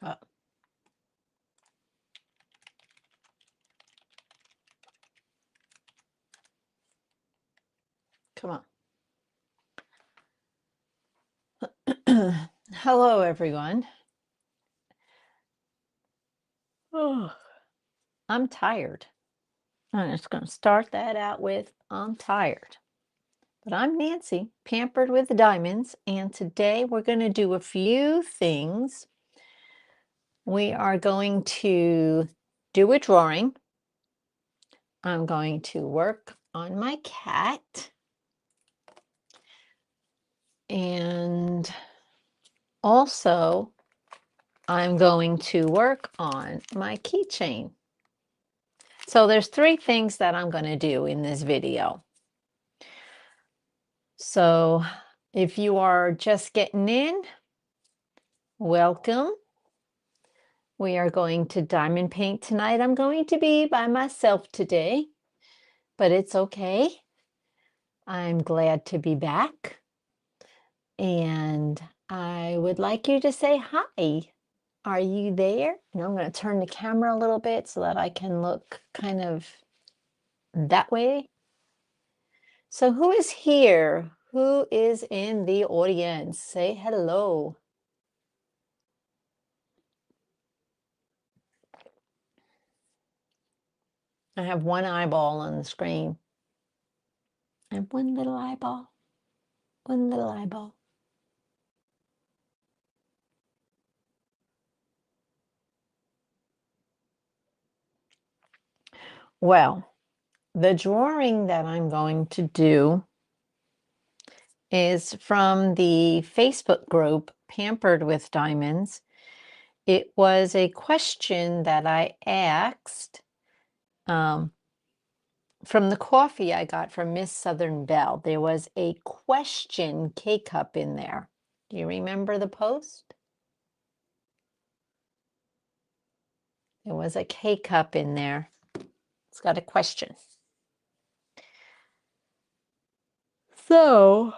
Oh. Come on. Hello, everyone. Oh, I'm tired. I'm just going to start that out with I'm tired. But I'm Nancy, Pampered with Diamonds, and today we're going to do a few things. We are going to do a drawing. I'm going to work on my cat. And also, I'm going to work on my keychain. So there's 3 things that I'm going to do in this video. So if you are just getting in, welcome. We are going to diamond paint tonight. I'm going to be by myself today, but it's okay. I'm glad to be back. And I would like you to say hi. Are you there? And I'm going to turn the camera a little bit so that I can look kind of that way. So who is here? Who is in the audience? Say hello. I have one eyeball on the screen. I have one little eyeball. One little eyeball. Well, the drawing that I'm going to do is from the Facebook group Pampered with Diamonds. It was a question that I asked from the coffee I got from Miss Southern Belle. There was a question K-cup in there. Do you remember the post? There was a K-cup in there. It's got a question. So,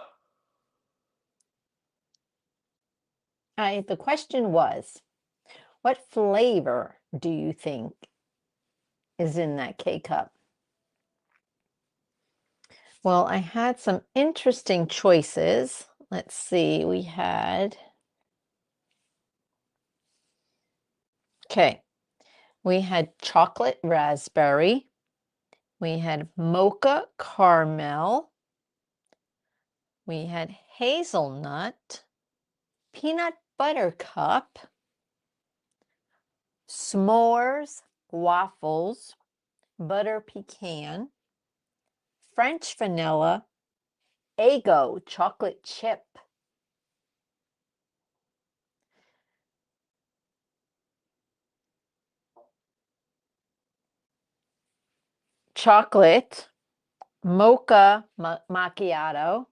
the question was, what flavor do you think is in that K-cup? Well, I had some interesting choices. Let's see, we had, we had chocolate raspberry, we had mocha caramel, we had hazelnut, peanut butter cup, s'mores, waffles, butter pecan, French vanilla, Eggo chocolate chip. Chocolate, mocha macchiato,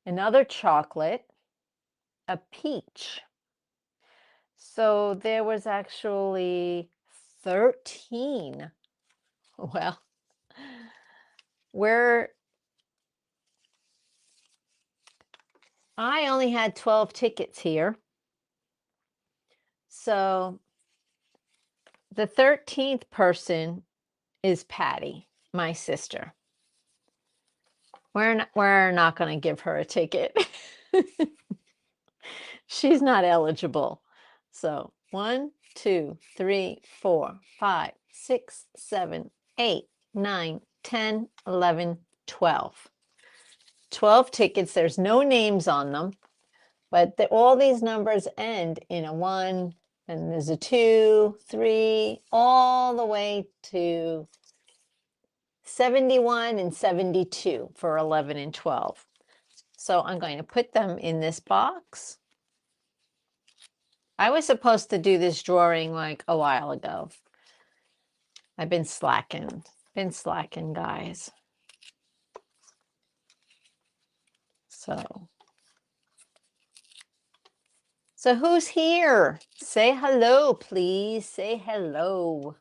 another chocolate, a peach. So there was actually 13. Well, I only had 12 tickets here. So the 13th person is Patty, my sister. We're not going to give her a ticket. She's not eligible. So 1, 2, 3, 4, 5, 6, 7, 8, 9, 10, 11, 12. 12 tickets. There's no names on them, but all these numbers end in a 1, and there's a 2, 3, all the way to 71 and 72 for 11 and 12. So I'm going to put them in this box. I was supposed to do this drawing like a while ago. I've been slacking, guys. So who's here? Say hello, please. Say hello.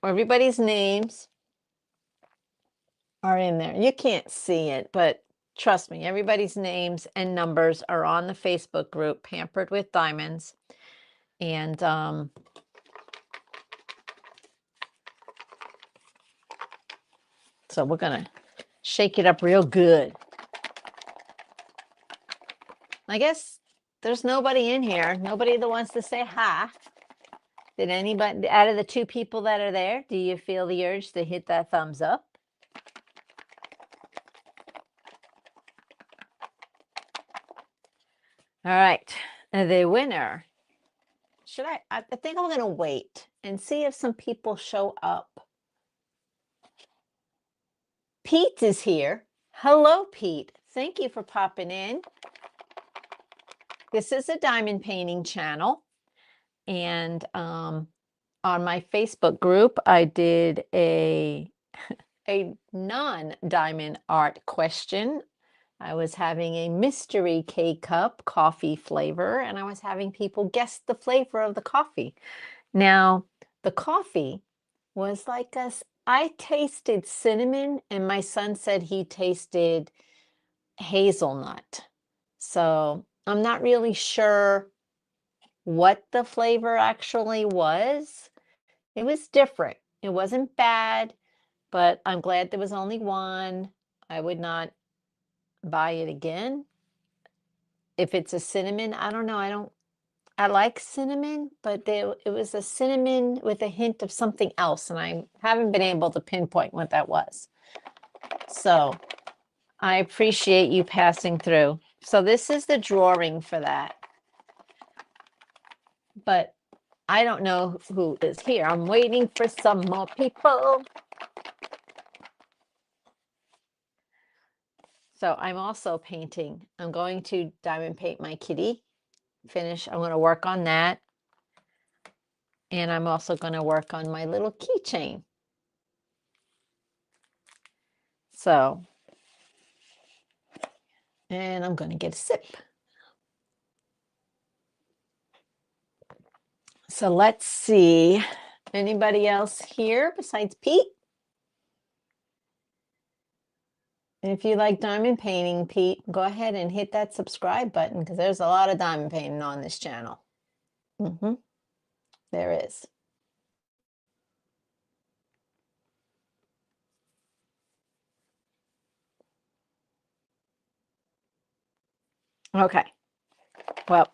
Everybody's names are in there. You can't see it, but trust me, everybody's names and numbers are on the Facebook group, Pampered with Diamonds. And so we're going to shake it up real good. I guess there's nobody in here. Nobody that wants to say hi. Did anybody, out of the 2 people that are there, do you feel the urge to hit that thumbs up? All right, the winner. I think I'm going to wait and see if some people show up. Pete is here. Hello, Pete. Thank you for popping in. This is a diamond painting channel. And on my Facebook group, I did a non-diamond art question. I was having a mystery K-cup coffee flavor, and I was having people guess the flavor of the coffee. Now, the coffee was like I tasted cinnamon, and my son said he tasted hazelnut. So I'm not really sure what the flavor actually was. It was different. It wasn't bad, but I'm glad there was only one. I would not buy it again. If it's a cinnamon, I don't know. I like cinnamon, but it was a cinnamon with a hint of something else, and I haven't been able to pinpoint what that was. So I appreciate you passing through. So this is the drawing for that. But I don't know who is here. I'm waiting for some more people. So I'm also painting. I'm going to diamond paint my kitty. I'm going to work on that. And I'm also going to work on my little keychain. So, and I'm going to get a sip. So let's see. Anybody else here besides Pete? And if you like diamond painting, Pete, go ahead and hit that subscribe button because there's a lot of diamond painting on this channel. There is. Okay. Well,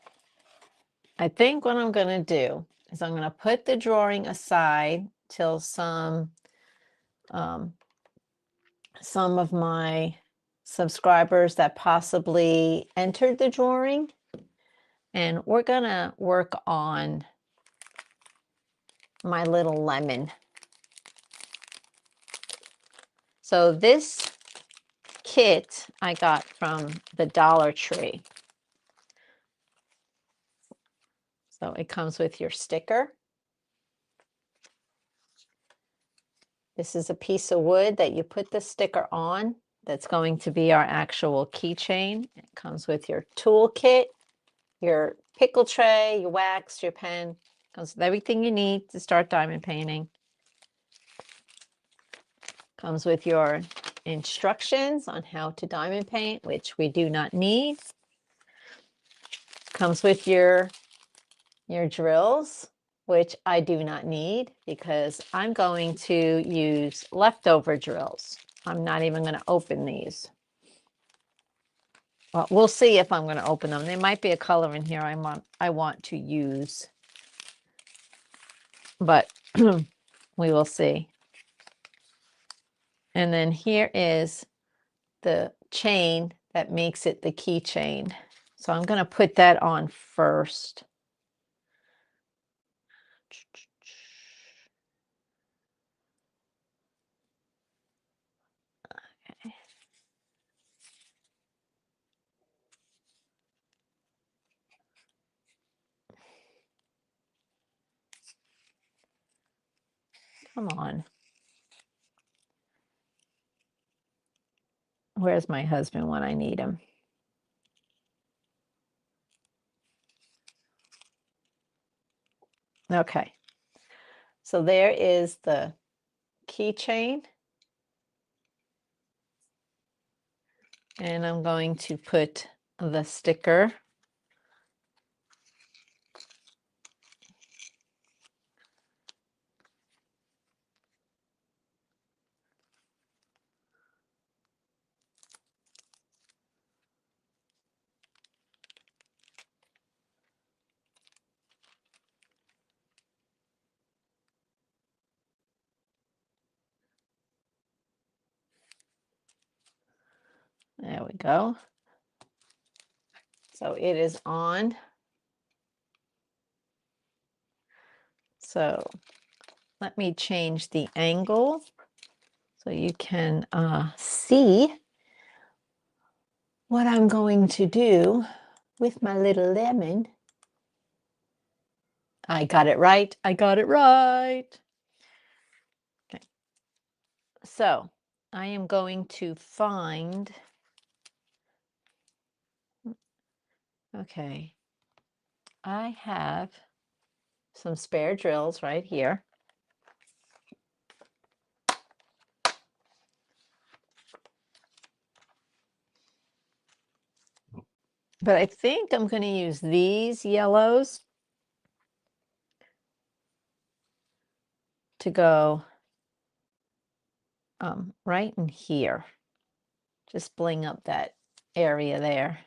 I think what I'm going to do is I'm going to put the drawing aside till some of my subscribers that possibly entered the drawing, and we're going to work on my little lemon. So this kit I got from the Dollar Tree. So it comes with your sticker. This is a piece of wood that you put the sticker on. That's going to be our actual keychain. It comes with your tool kit, your pickle tray, your wax, your pen. Comes with everything you need to start diamond painting. Comes with your instructions on how to diamond paint, which we do not need. Comes with your drills, which I do not need because I'm going to use leftover drills. I'm not even going to open these. Well, we'll see if I'm going to open them. There might be a color in here I want to use, but we will see. And then here is the chain that makes it the keychain. So I'm going to put that on first. Okay. Come on. Where's my husband when I need him? Okay. So there is the keychain. And I'm going to put the sticker. There we go. So it is on. So let me change the angle so you can see what I'm going to do with my little lemon. I got it right. I got it right. Okay. So I am going to find, okay, I have some spare drills right here. But I think I'm going to use these yellows to go right in here. Just bling up that area there.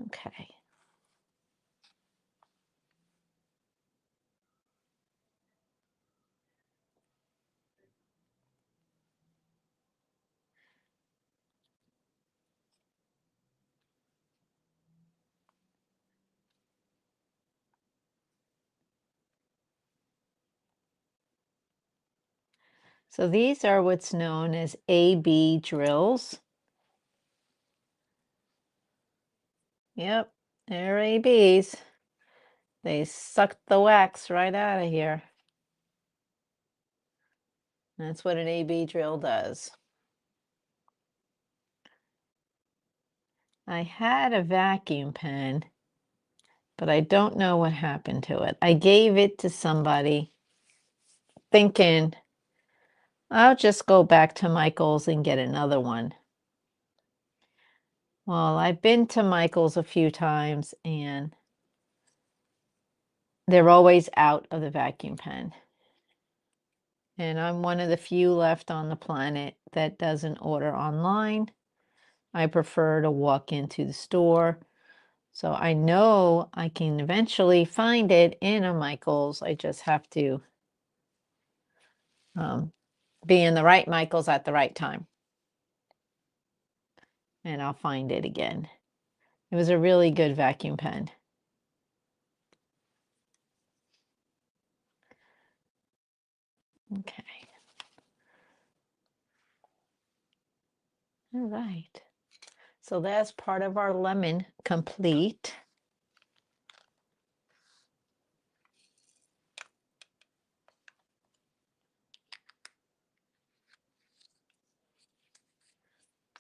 Okay. So these are what's known as AB drills. Yep, they're ABs. They suck the wax right out of here. That's what an AB drill does. I had a vacuum pen, but I don't know what happened to it. I gave it to somebody thinking, I'll just go back to Michael's and get another one. Well, I've been to Michael's a few times and they're always out of the vacuum pen. And I'm one of the few left on the planet that doesn't order online. I prefer to walk into the store. So I know I can eventually find it in a Michael's. I just have to be in the right Michael's at the right time. And I'll find it again. It was a really good vacuum pen. Okay. All right. So that's part of our lemon complete.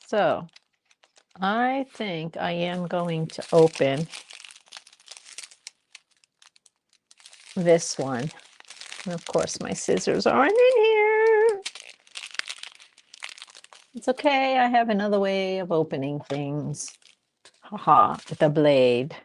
So I think I am going to open this one. And of course, my scissors aren't in here. It's okay. I have another way of opening things. Haha, with a blade.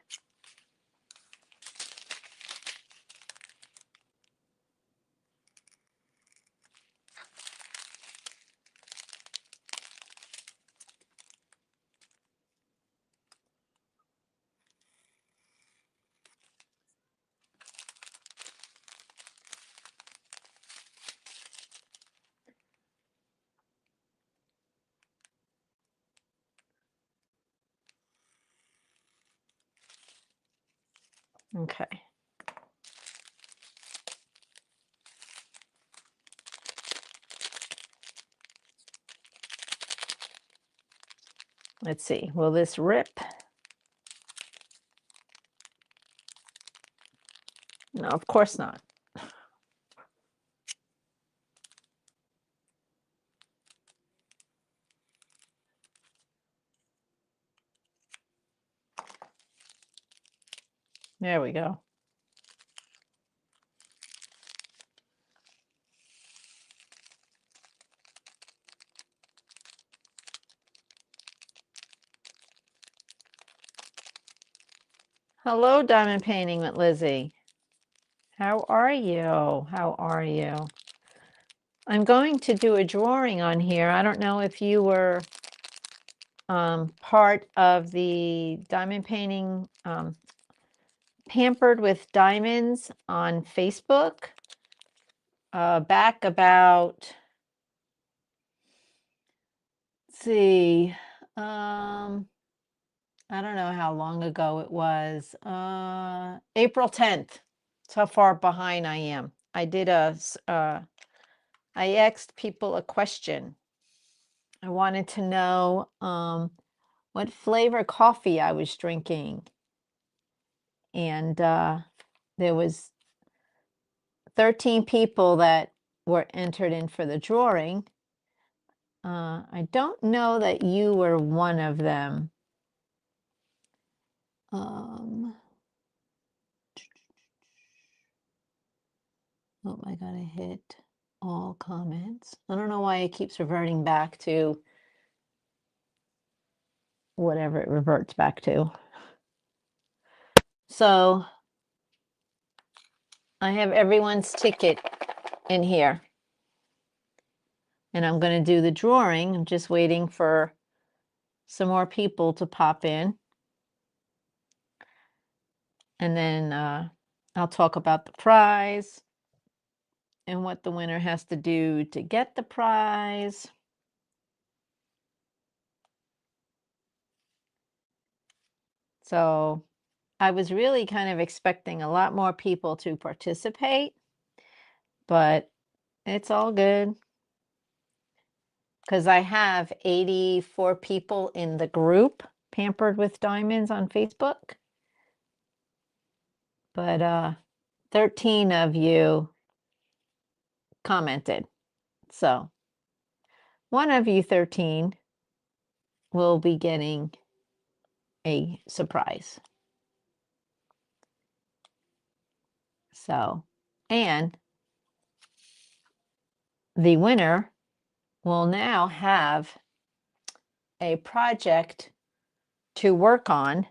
Okay. Let's see. Will this rip? No, of course not. There we go. Hello, Diamond Painting with Lizzie. How are you? How are you? I'm going to do a drawing on here. I don't know if you were part of the diamond painting Pampered with Diamonds on Facebook back about, let's see, I don't know how long ago it was. April 10th. That's how far behind I am. I did I asked people a question. I wanted to know what flavor coffee I was drinking. And there was 13 people that were entered in for the drawing. I don't know that you were one of them. Oh, I gotta hit all comments. I don't know why it keeps reverting back to whatever it reverts back to. So I have everyone's ticket in here. And I'm going to do the drawing. I'm just waiting for some more people to pop in. And then I'll talk about the prize and what the winner has to do to get the prize. So I was really kind of expecting a lot more people to participate, but it's all good because I have 84 people in the group Pampered with Diamonds on Facebook. But 13 of you commented. So one of you 13 will be getting a surprise. So, and the winner will now have a project to work on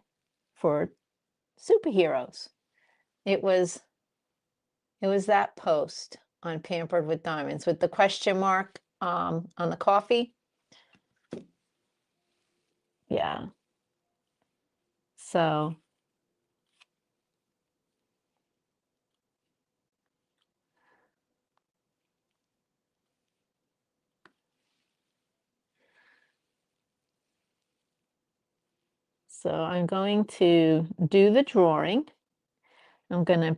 for superheroes. It was that post on Pampered with Diamonds with the question mark on the coffee. Yeah. So I'm going to do the drawing. I'm going to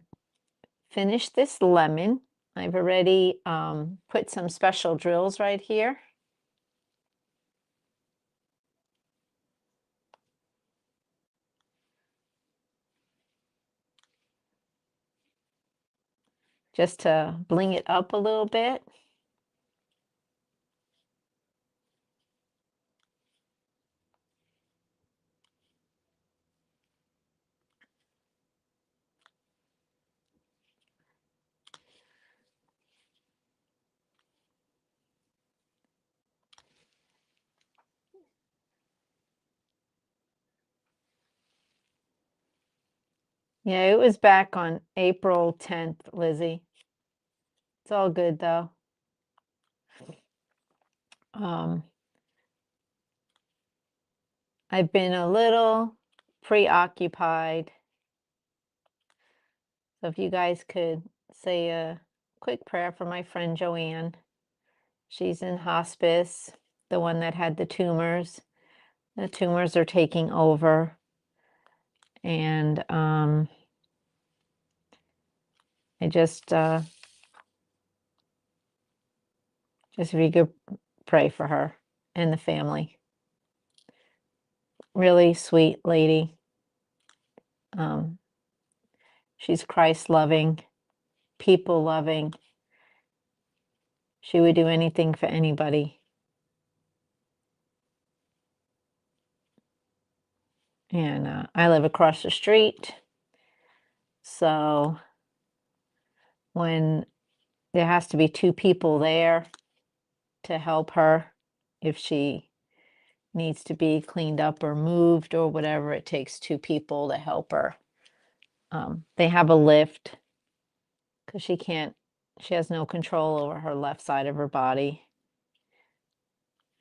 finish this lemon. I've already put some special drills right here. Just to bling it up a little bit. Yeah, it was back on April 10th, Lizzie. It's all good though. I've been a little preoccupied. So if you guys could say a quick prayer for my friend Joanne. She's in hospice, the one that had the tumors. The tumors are taking over. And I just if you could pray for her and the family. Really sweet lady. She's Christ loving people loving. She would do anything for anybody. And I live across the street. So when there has to be two people there to help her, if she needs to be cleaned up or moved or whatever, it takes two people to help her. They have a lift because she has no control over her left side of her body.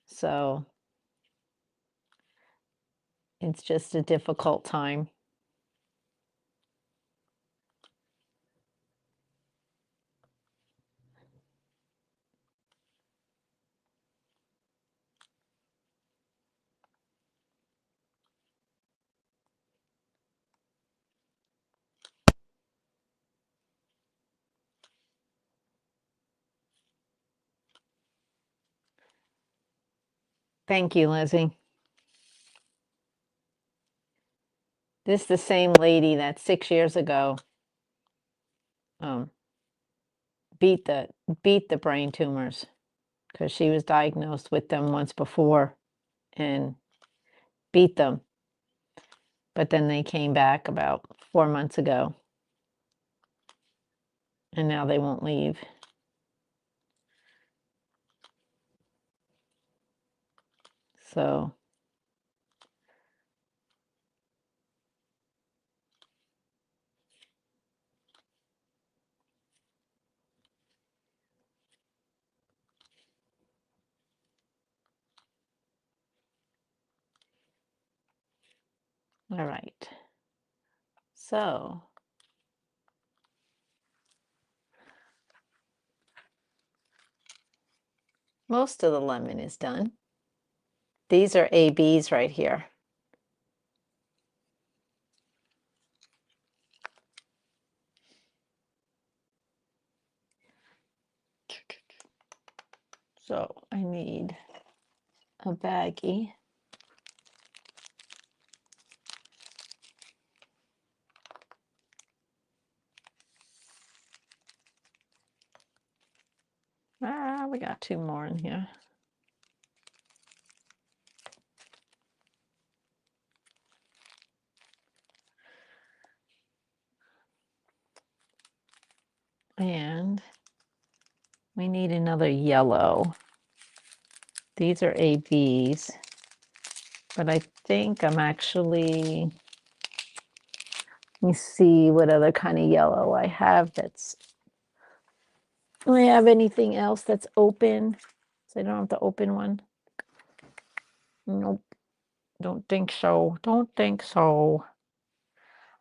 So it's just a difficult time. Thank you, Lizzie. This is the same lady that 6 years ago beat the brain tumors, because she was diagnosed with them once before and beat them. But then they came back about 4 months ago, and now they won't leave. So all right. So most of the lemon is done. These are ABs right here. So I need a baggie. We got two more in here. And we need another yellow. These are ABs, but I think I'm actually, let me see what other kind of yellow I have do I have anything else that's open? So I don't have to open one. Nope. Don't think so. Don't think so.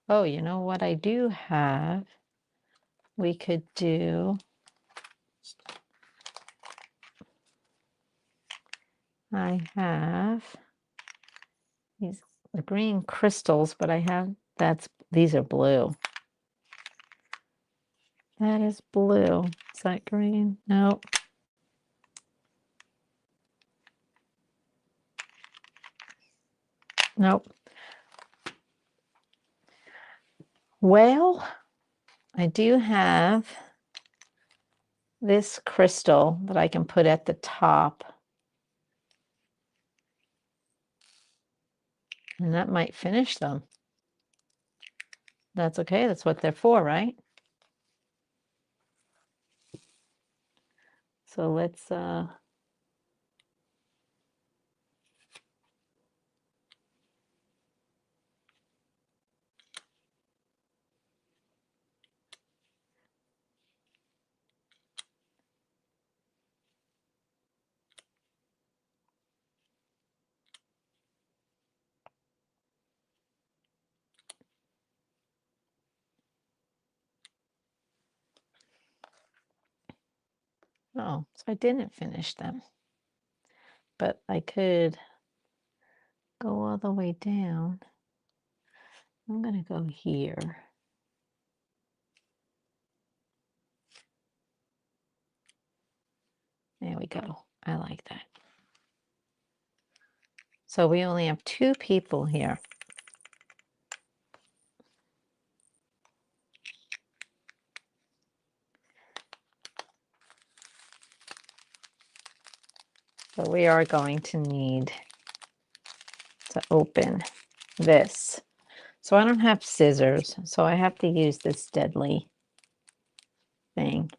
Oh, you know what I do have? We could do, I have these the green crystals, but I have, these are blue. That is blue. Is that green? No. Nope. Well, I do have this crystal that I can put at the top. And that might finish them. That's okay. That's what they're for, right? So let's oh, so I didn't finish them. But I could go all the way down. I'm going to go here. There we go. I like that. So we only have two people here. So we are going to need to open this. So I don't have scissors, so I have to use this deadly thing.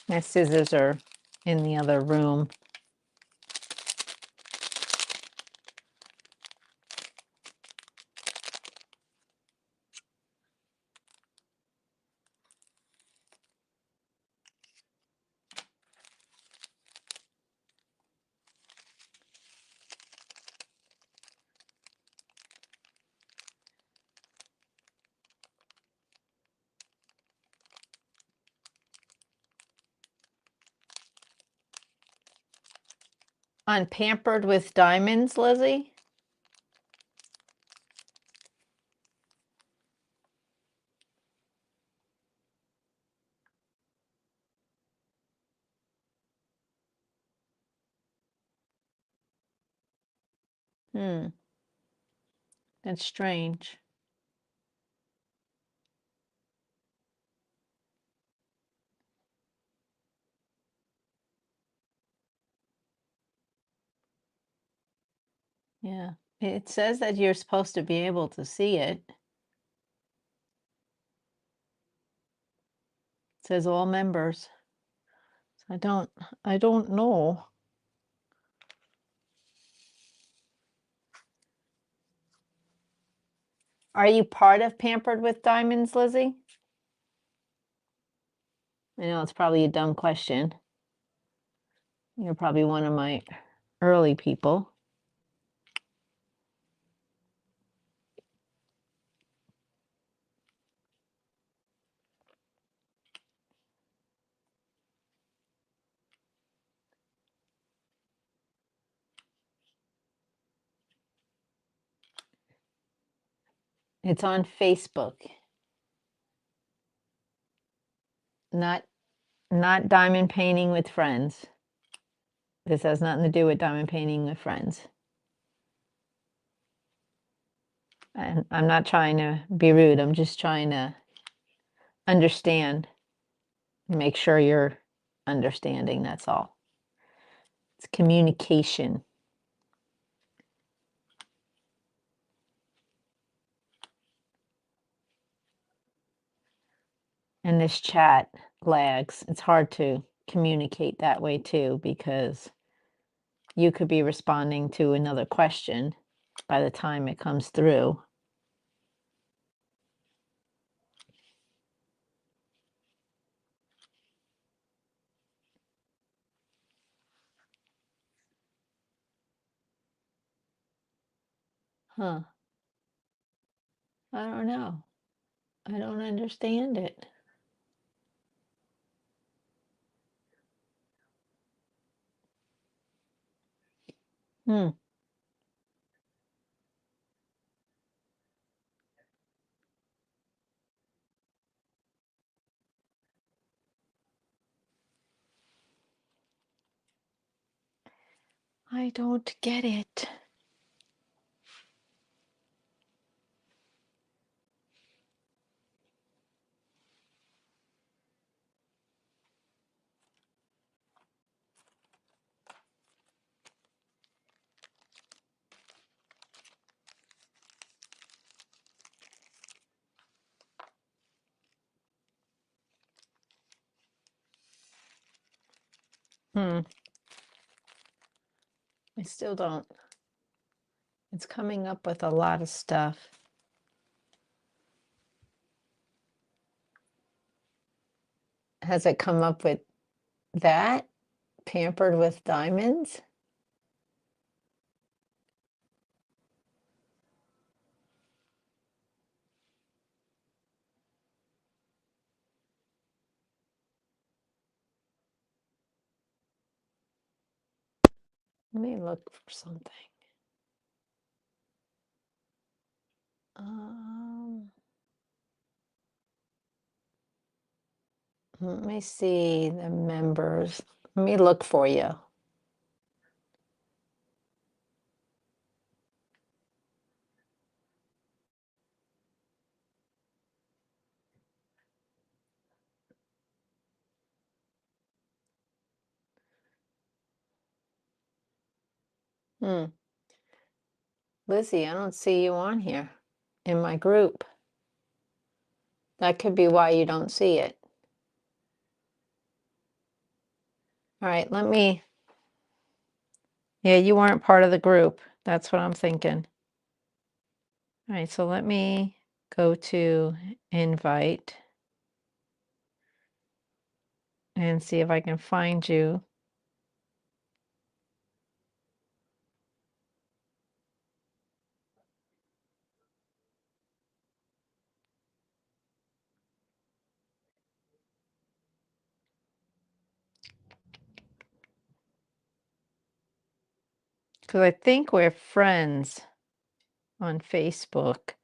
My scissors are in the other room. On Pampered with Diamonds, Lizzie? That's strange. Yeah, it says that you're supposed to be able to see it. It says all members. I don't know. Are you part of Pampered with Diamonds, Lizzie? I know it's probably a dumb question. You're probably one of my early people. It's on Facebook. Not diamond painting with friends. This has nothing to do with diamond painting with friends. And I'm not trying to be rude. I'm just trying to understand. Make sure you're understanding, that's all. It's communication. And this chat lags. It's hard to communicate that way too, because you could be responding to another question by the time it comes through. Huh. I don't know. I don't understand it. Hmm. I don't get it. Hmm. I still don't. It's coming up with a lot of stuff. Has it come up with that? Pampered with Diamonds? Let me look for something. Let me see the members. Let me look for you. Hmm. Lizzie, I don't see you on here in my group. That could be why you don't see it. All right, yeah, you weren't part of the group. That's what I'm thinking. All right, so let me go to invite and see if I can find you. Because I think we're friends on Facebook.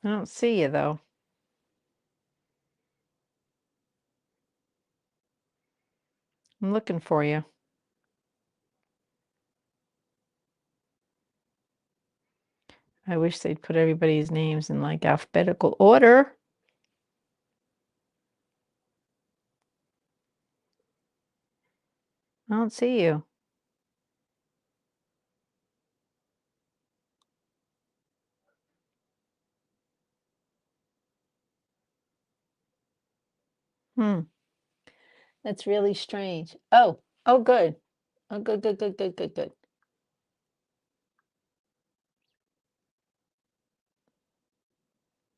I don't see you though. I'm looking for you. I wish they'd put everybody's names in like alphabetical order. I don't see you. Hmm. That's really strange. Oh, good. Oh, good, good, good, good, good, good.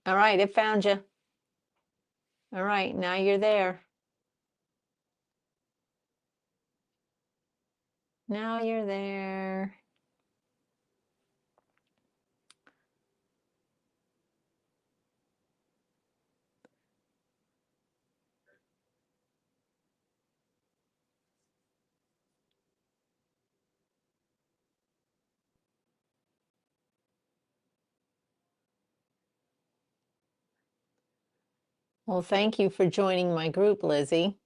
All right, it found you. All right, now you're there. Now you're there. Well, thank you for joining my group, Lizzie.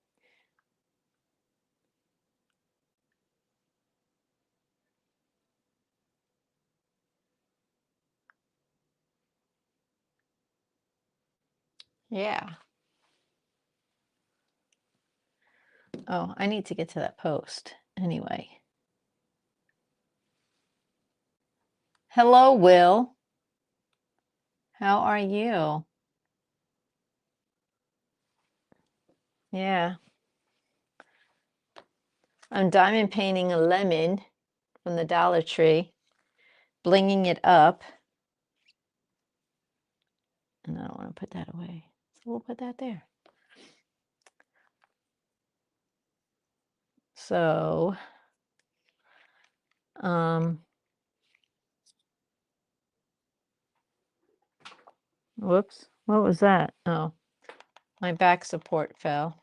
Yeah. Oh, I need to get to that post anyway. Hello, Will. How are you? Yeah. I'm diamond painting a lemon from the Dollar Tree, blinging it up. And I don't want to put that away. So we'll put that there. So, whoops, what was that? Oh, my back support fell.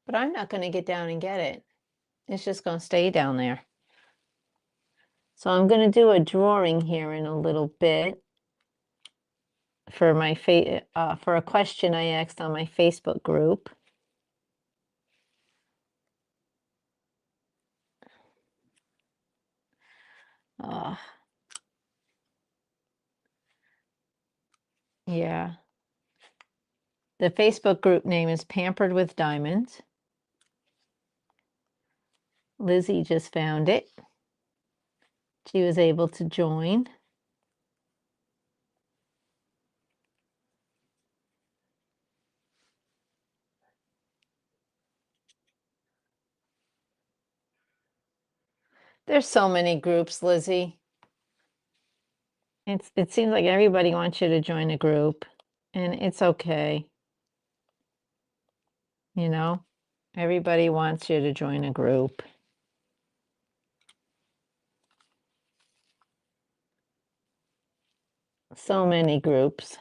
But I'm not going to get down and get it. It's just going to stay down there. So I'm going to do a drawing here in a little bit for my for a question I asked on my Facebook group. Yeah. The Facebook group name is Pampered with Diamonds. Lizzie just found it. She was able to join. There's so many groups, Lizzie. It seems like everybody wants you to join a group, and it's okay. You know, everybody wants you to join a group. So many groups.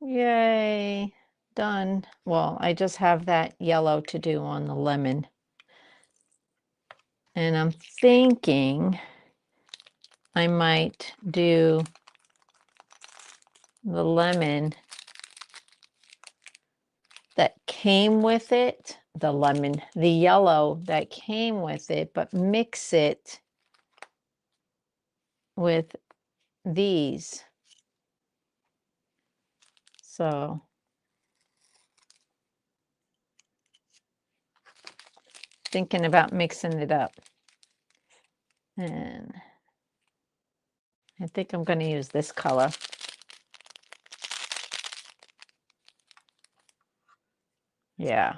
Yay. done. Well, I just have that yellow to do on the lemon. And I'm thinking I might do the lemon that came with it, the yellow that came with it, but mix it with these. So thinking about mixing it up. And I think I'm going to use this color. Yeah.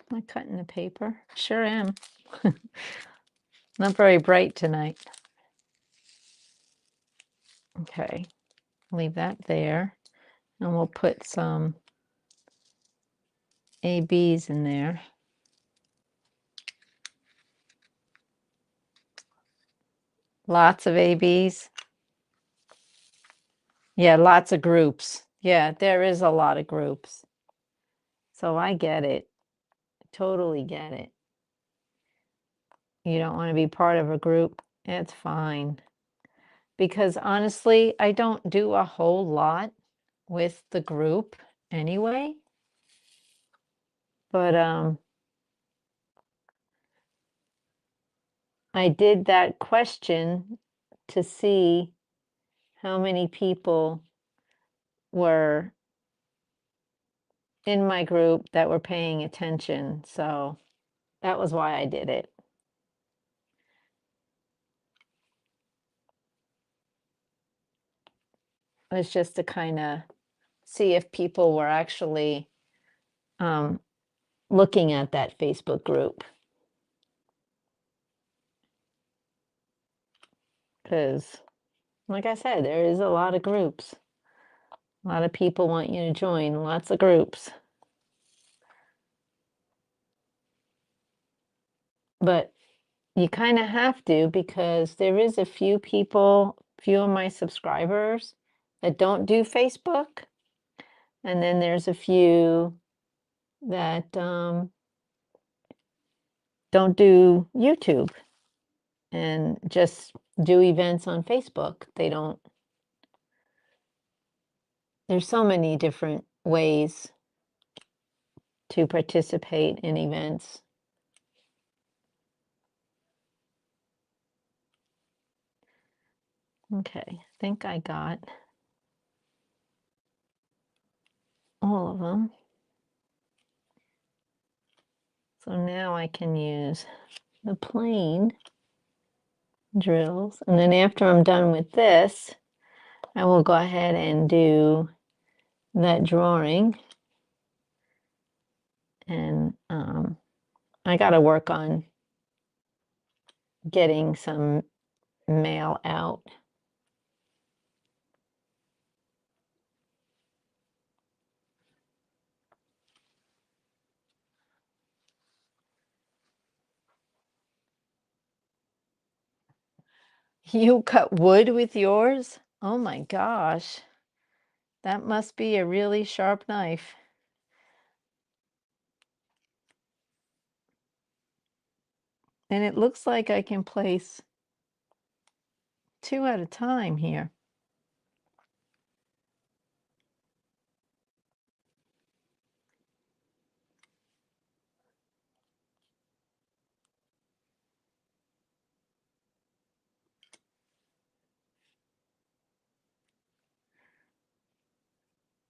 Am I cutting the paper? Sure am. Not very bright tonight. Okay, leave that there. And we'll put some ABs in there. Lots of ABs. Yeah, lots of groups. Yeah, there is a lot of groups. So I get it. Totally get it. You don't want to be part of a group? It's fine. Because honestly, I don't do a whole lot with the group anyway. But I did that question to see how many people were in my group that were paying attention. So that was why I did it. It was just to kind of see if people were actually looking at that Facebook group. Because, like I said, there is a lot of groups. A lot of people want you to join, lots of groups. But you kind of have to, because there is a few people, few of my subscribers that don't do Facebook. And then there's a few that don't do YouTube and just do events on Facebook. They don't, there's so many different ways to participate in events. Okay, I think I got all of them. So now I can use the plain drills. And then after I'm done with this, I will go ahead and do that drawing. And I got to work on getting some mail out. You cut wood with yours? Oh my gosh. That must be a really sharp knife. And it looks like I can place 2 at a time here.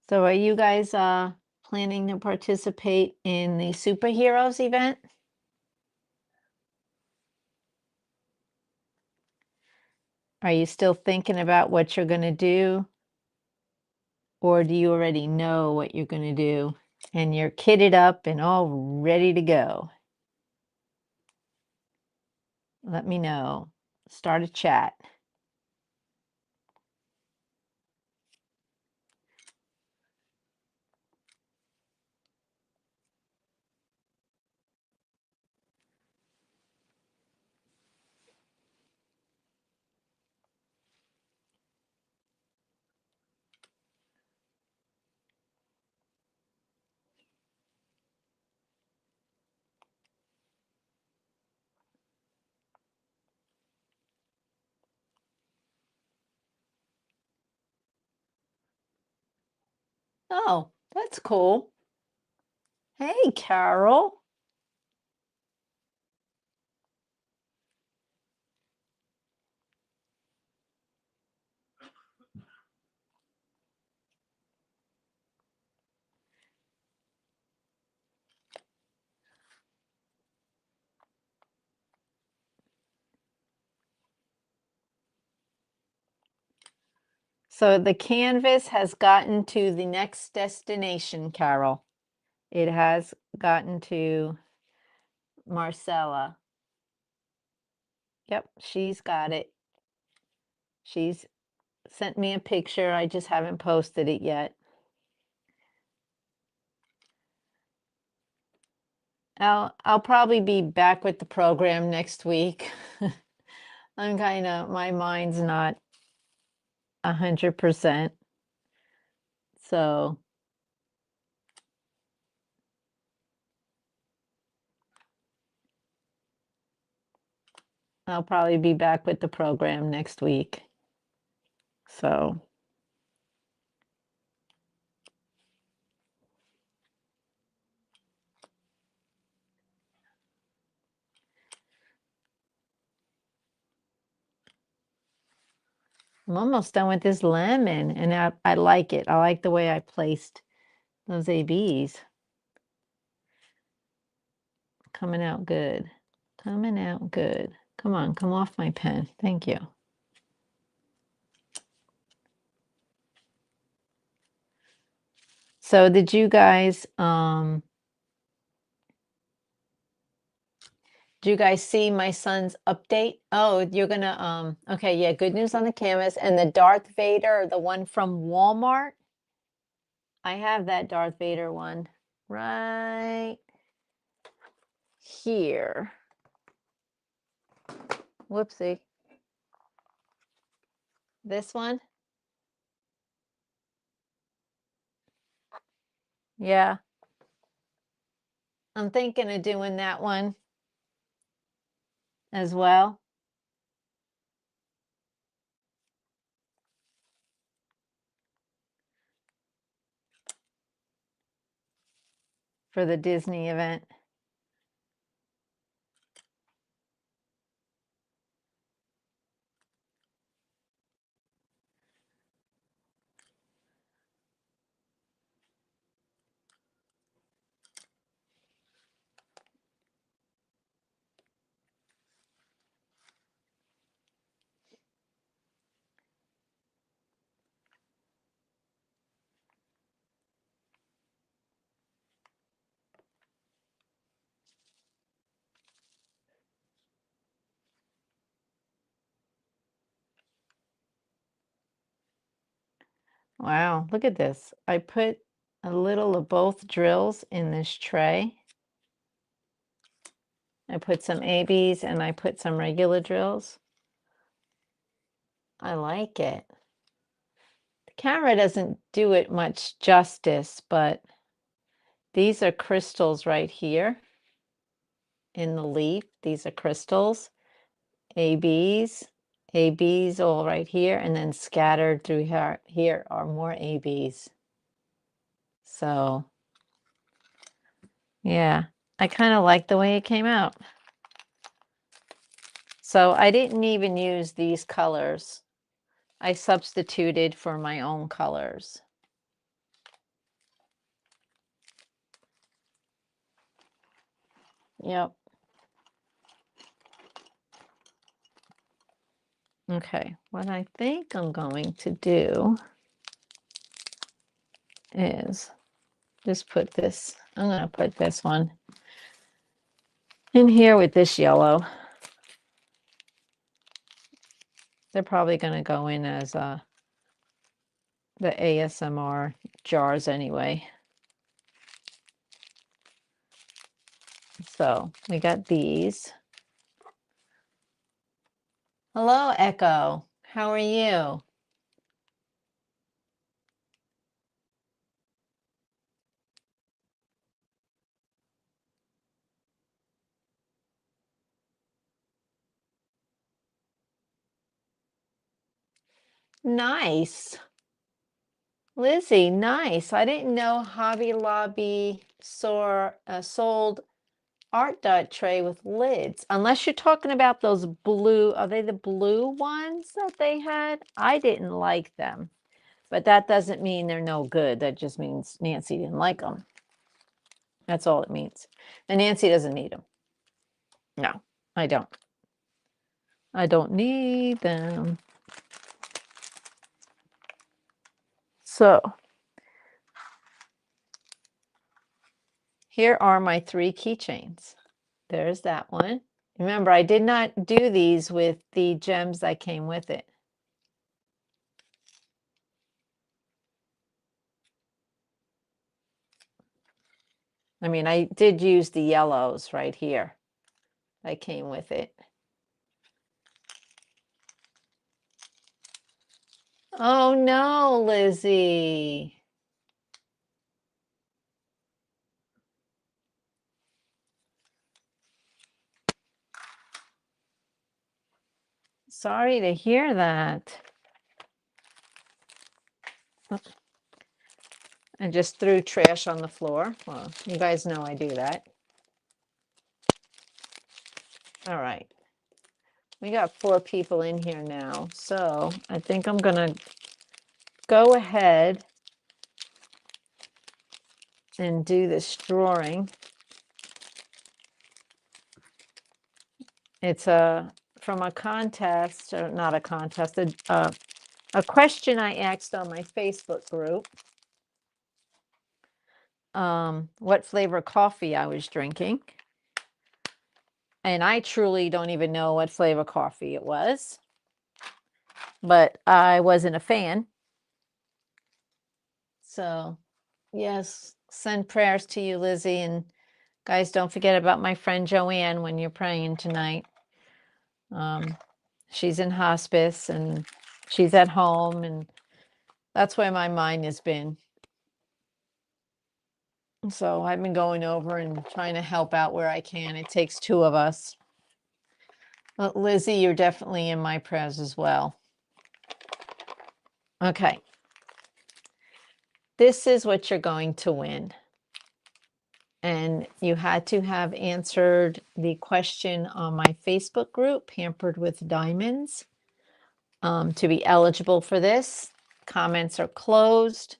So are you guys planning to participate in the superheroes event? Are you still thinking about what you're going to do? Or do you already know what you're going to do and you're kitted up and all ready to go? Let me know. Start a chat. Oh, that's cool. Hey, Carol. So the canvas has gotten to the next destination, Carol. It has gotten to Marcella. Yep, she's got it. She's sent me a picture. I just haven't posted it yet. I'll probably be back with the program next week. I'm kind of, my mind's not 100%. So I'll probably be back with the program next week. So I'm almost done with this lemon, and I like it. I like the way I placed those ABs. Coming out good. Coming out good. Come on, come off my pen. Thank you. So did you guys do you guys see my son's update? Oh, you're gonna okay, yeah, good news on the canvas. And the Darth Vader, the one from Walmart. I have that Darth Vader one right here. Whoopsie. This one? Yeah. I'm thinking of doing that one as well for the Disney event. Wow, look at this. I put a little of both drills in this tray. I put some ABs and I put some regular drills. I like it. The camera doesn't do it much justice, but these are crystals right here in the leaf. These are crystals, ABs, ABs all right here, and then scattered through here are more ABs. So yeah, I kind of like the way it came out. So I didn't even use these colors. I substituted for my own colors. Yep. Okay, what I think I'm going to do is just put this, I'm going to put this one in here with this yellow. They're probably going to go in as the ASMR jars anyway. So we got these. Hello, Echo. How are you? Nice. Lizzie, nice. I didn't know Hobby Lobby sold art dot tray with lids. Unless you're talking about those blue, are they the blue ones that they had? I didn't like them, but that doesn't mean they're no good. That just means Nancy didn't like them. That's all it means. And Nancy doesn't need them. No, I don't. I don't need them. So here are my 3 keychains. There's that one. Remember, I did not do these with the gems that came with it. I mean, I did use the yellows right here that came with it. Oh no, Lizzie. Sorry to hear that. I just threw trash on the floor. Well, you guys know I do that. All right. We got 4 people in here now, so I think I'm gonna go ahead and do this drawing. It's from a contest, or not a contest, a question I asked on my Facebook group. What flavor coffee I was drinking. And I truly don't even know what flavor coffee it was, but I wasn't a fan. So, yes, send prayers to you, Lizzie. And guys, don't forget about my friend Joanne when you're praying tonight. She's in hospice and she's at home, and that's where my mind has been. So I've been going over and trying to help out where I can. It takes 2 of us. But Lizzie, you're definitely in my prayers as well. Okay. This is what you're going to win. And you had to have answered the question on my Facebook group, Pampered with Diamonds, to be eligible for this. Comments are closed.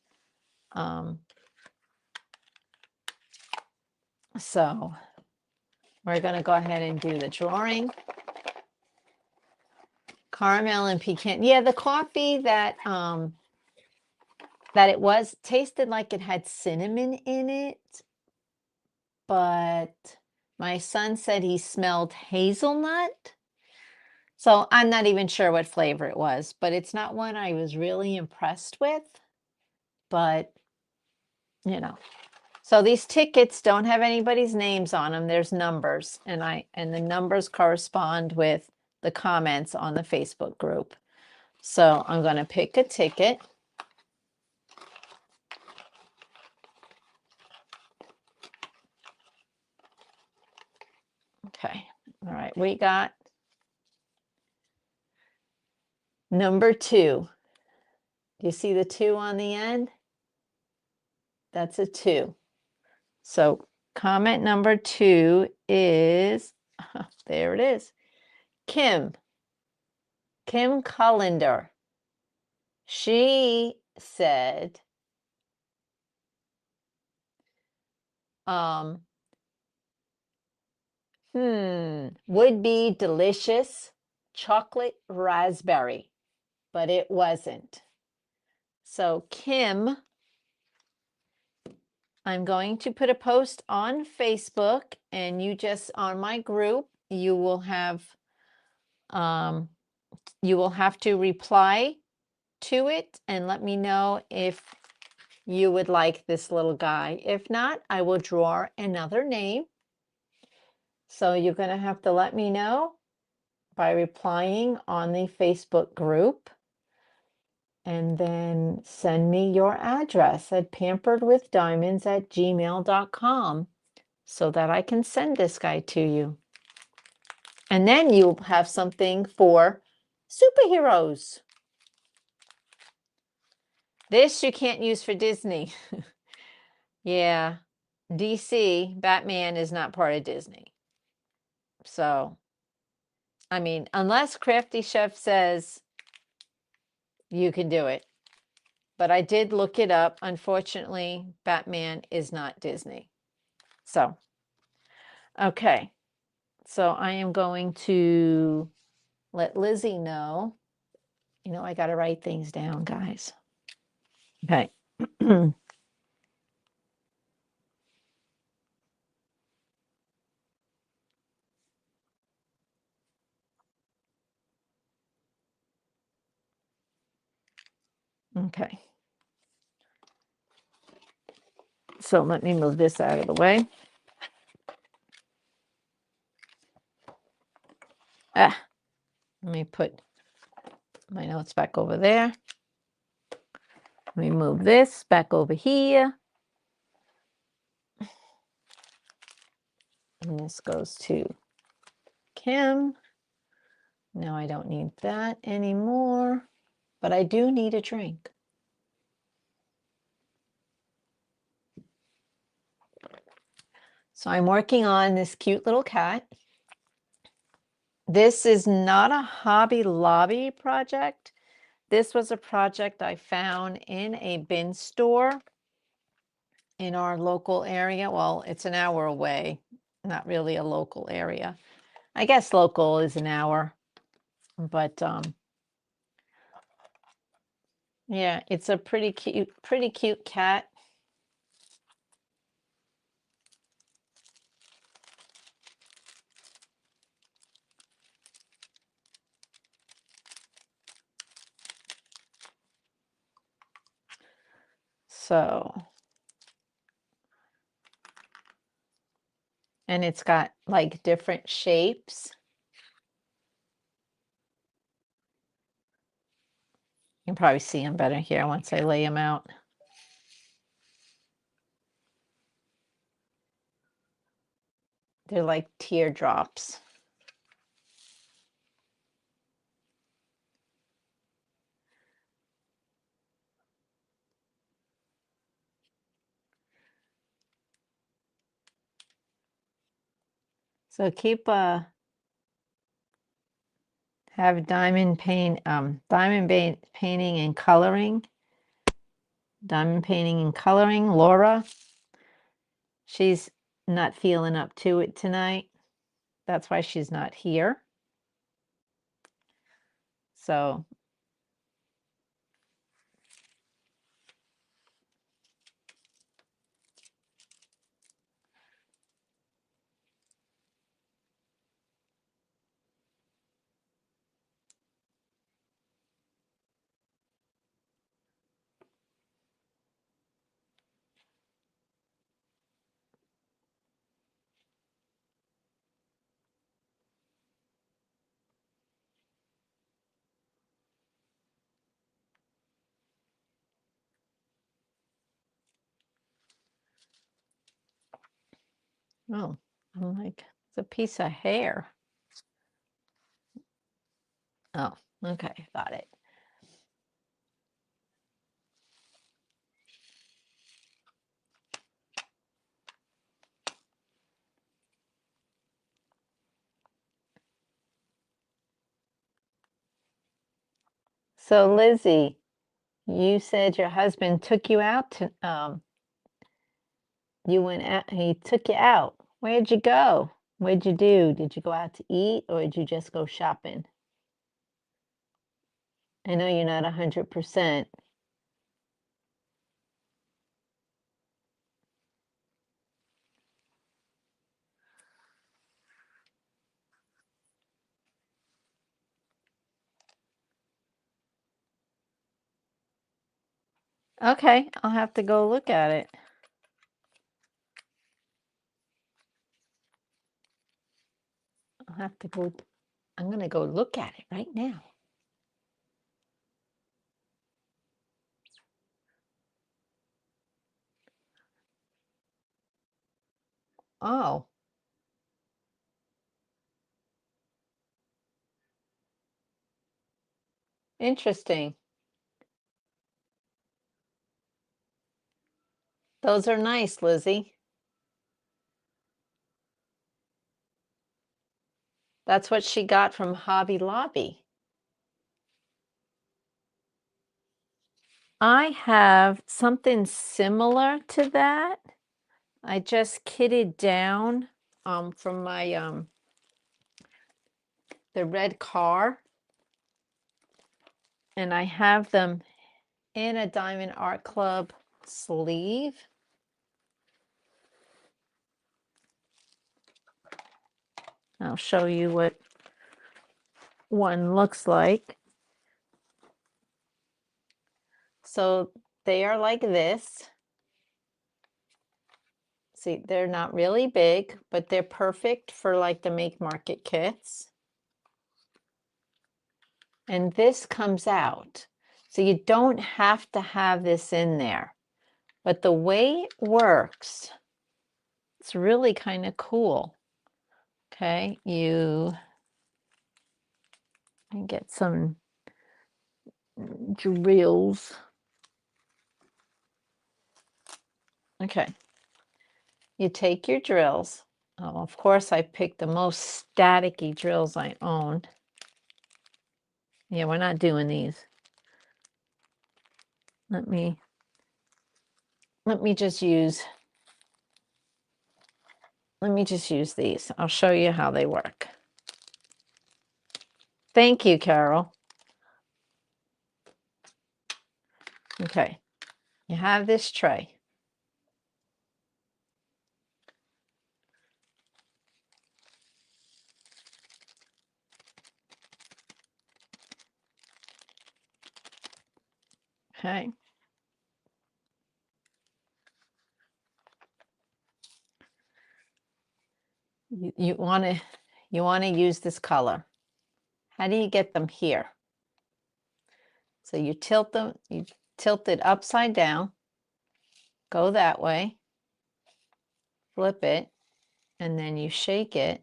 So we're going to go ahead and do the drawing. Caramel and pecan. Yeah, the coffee that it was tasted like it had cinnamon in it, but my son said he smelled hazelnut. So I'm not even sure what flavor it was, but it's not one I was really impressed with. But, you know. So these tickets don't have anybody's names on them. There's numbers, and the numbers correspond with the comments on the Facebook group. So I'm going to pick a ticket. Okay. All right. We got number 2. Do you see the 2 on the end? That's a 2. So comment number 2 is, there it is, Kim Cullender. She said, would be delicious chocolate raspberry, but it wasn't. So Kim, I'm going to put a post on Facebook, and you just, on my group, you will have to reply to it and let me know if you would like this little guy. If not, I will draw another name. So you're going to have to let me know by replying on the Facebook group, and then send me your address at pamperedwithdiamonds@gmail.com so that I can send this guy to you. And then you'll have something for superheroes. This you can't use for Disney. Yeah, DC, Batman is not part of Disney. So, I mean, unless Crafty Chef says you can do it. But I did look it up. Unfortunately, Batman is not Disney. So, okay. So I am going to let Lizzie know. You know, I got to write things down, guys. Okay. Okay. So let me move this out of the way. Let me put my notes back over there. Let me move this back over here. And this goes to Kim. Now I don't need that anymore, but I do need a drink. So I'm working on this cute little cat. This is not a Hobby Lobby project. This was a project I found in a bin store in our local area. Well, it's an hour away, not really a local area. I guess local is an hour, but yeah, it's a pretty cute cat. So, and it's got like different shapes. You can probably see them better here once I lay them out. They're like teardrops. So keep have diamond painting and coloring. Diamond painting and coloring. Laura, she's not feeling up to it tonight. That's why she's not here. So oh, I'm like, it's a piece of hair. Oh, okay, got it. So Lizzie, you said your husband took you out to you went out, he took you out. Where'd you go? What'd you do? Did you go out to eat or did you just go shopping? I know you're not 100%. Okay, I'll have to go look at it. I'll have to go, I'm going to go look at it right now. Oh, interesting. Those are nice, Lizzie. That's what she got from Hobby Lobby. I have something similar to that. I just kitted down from my the red car, and I have them in a Diamond Art Club sleeve. I'll show you what one looks like. So they are like this. See, they're not really big, but they're perfect for like the make market kits. And this comes out. So you don't have to have this in there. But the way it works, it's really kind of cool. Okay, you can get some drills. Okay, you take your drills. Oh, of course, I picked the most staticky drills I own. Yeah, we're not doing these. Let me just use these. I'll show you how they work. Thank you, Carol. Okay, you have this tray. Okay. You want to use this color. How do you get them here? So you tilt them, you tilt it upside down, go that way, flip it, and then you shake it,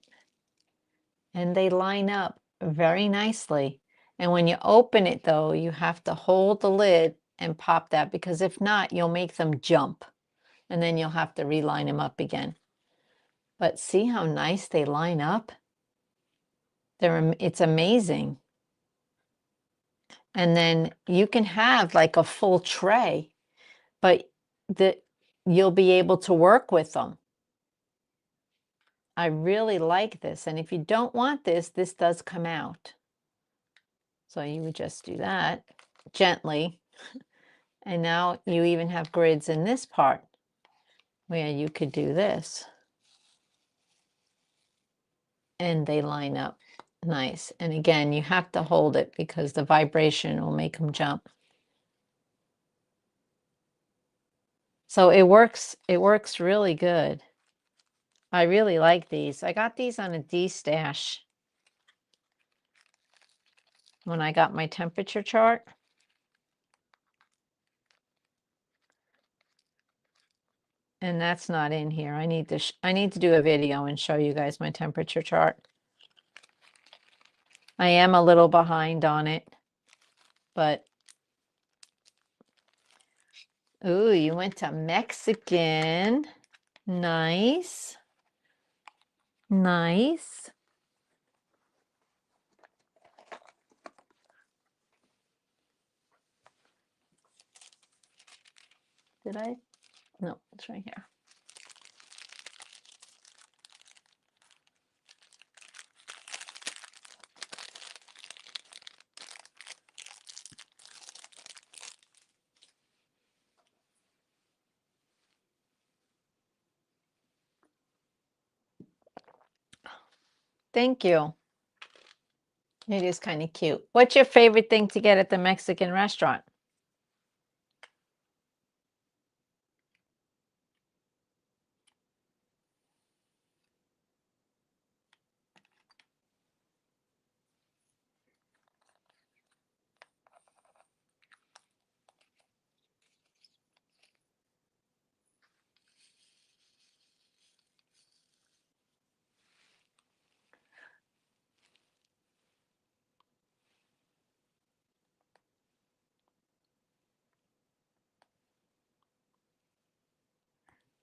and they line up very nicely. And when you open it though, you have to hold the lid and pop that, because if not, you'll make them jump, and then you'll have to reline them up again. But see how nice they line up? It's amazing. And then you can have like a full tray, but you'll be able to work with them. I really like this. And if you don't want this, this does come out. So you would just do that gently. And now you even have grids in this part where you could do this. And they line up nice. And again, you have to hold it because the vibration will make them jump. So it works really good. I really like these. I got these on a D-stash when I got my temperature chart. And that's not in here. I need to do a video and show you guys my temperature chart. I am a little behind on it, but ooh, you went to Mexican. Nice. Nice. Did I? No, it's right here. Thank you. It is kind of cute. What's your favorite thing to get at the Mexican restaurant?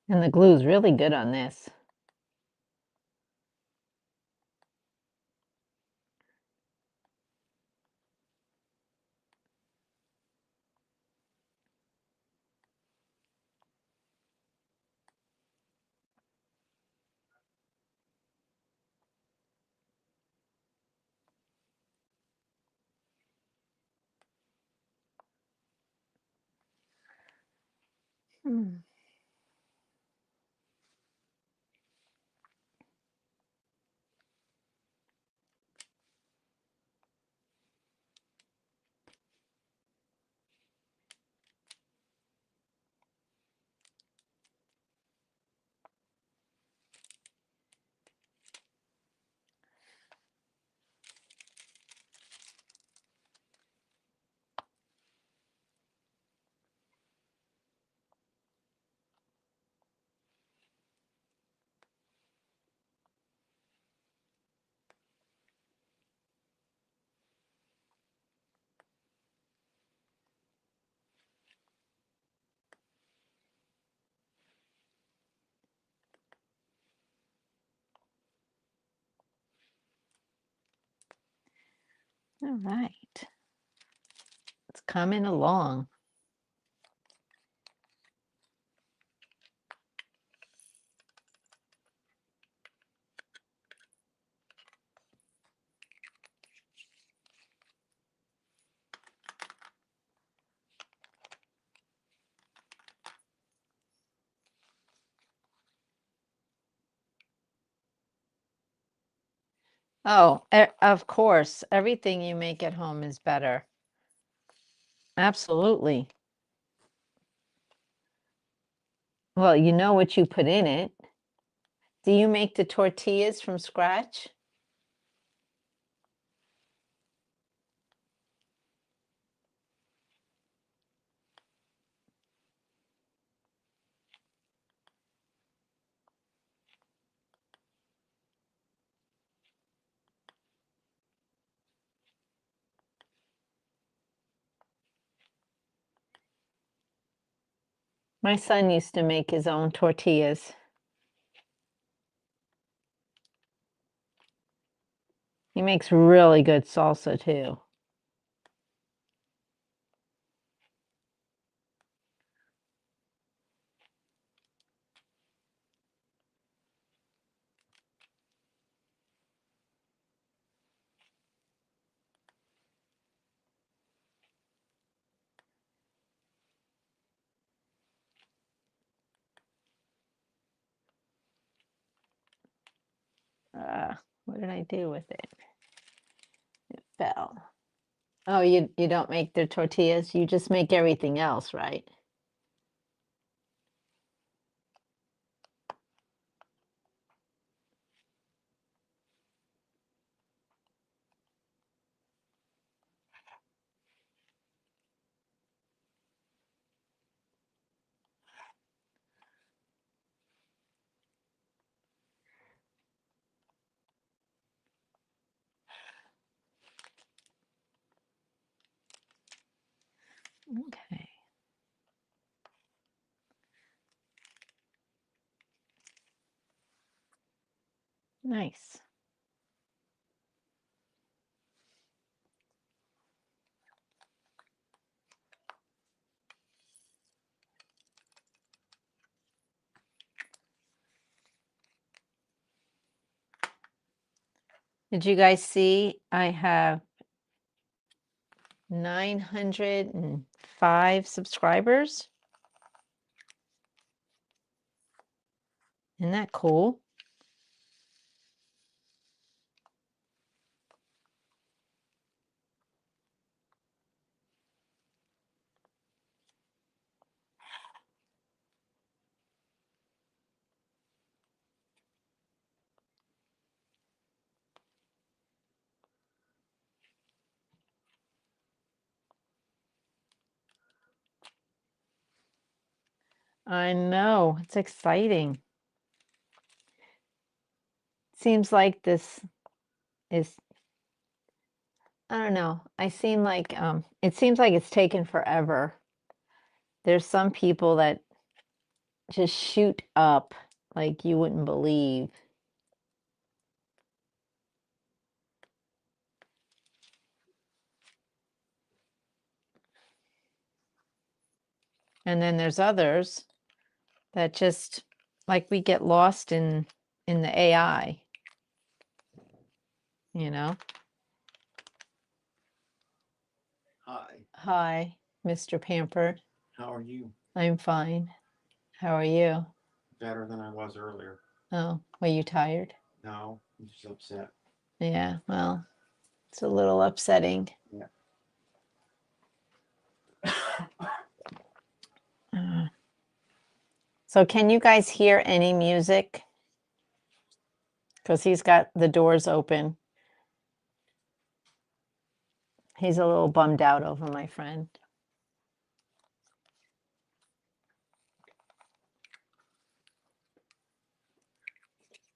And the glue's really good on this. Hmm. All right. It's coming along. Oh, of course, everything you make at home is better. Absolutely. Well, you know what you put in it. Do you make the tortillas from scratch? My son used to make his own tortillas. He makes really good salsa too. What did I do with it? It fell. Oh, you don't make the tortillas, you just make everything else, right? Okay. Nice. Did you guys see I have 905 subscribers? Isn't that cool? I know, it's exciting. Seems like this is, I don't know. It seems like it's taken forever. There's some people that just shoot up like you wouldn't believe. And then there's others that just like we get lost in the AI, you know. Hi, Mr. Pampered. How are you? I'm fine. How are you? Better than I was earlier. Oh, were you tired? No, I'm just upset. Yeah, well, it's a little upsetting. Yeah. So can you guys hear any music? Because he's got the doors open. He's a little bummed out over my friend.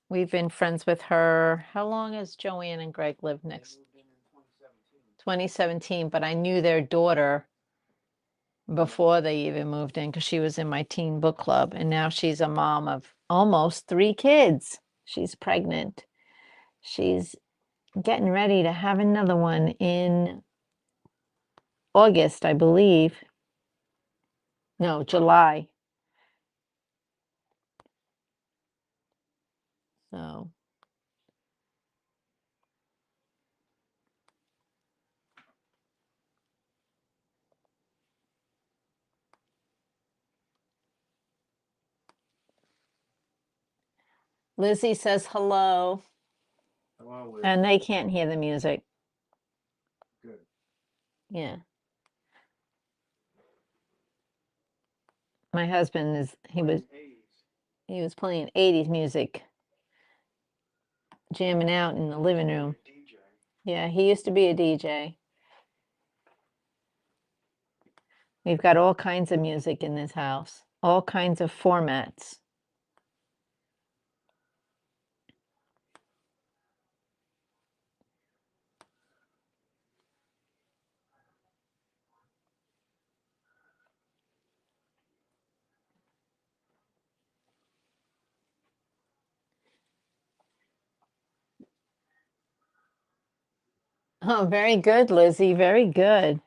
We've been friends with her. How long has Joanne and Greg lived next? They moved in 2017. 2017, but I knew their daughter before they even moved in because she was in my teen book club, and now she's a mom of almost 3 kids. She's pregnant. She's getting ready to have another one in August, I believe. No, July. So Lizzie says hello, Hello, Liz. and they can't hear the music. Good. Yeah. My husband is he was playing 80s music, jamming out in the living room. DJ. Yeah, he used to be a DJ. We've got all kinds of music in this house, all kinds of formats. Oh, very good, Lizzie. Very good.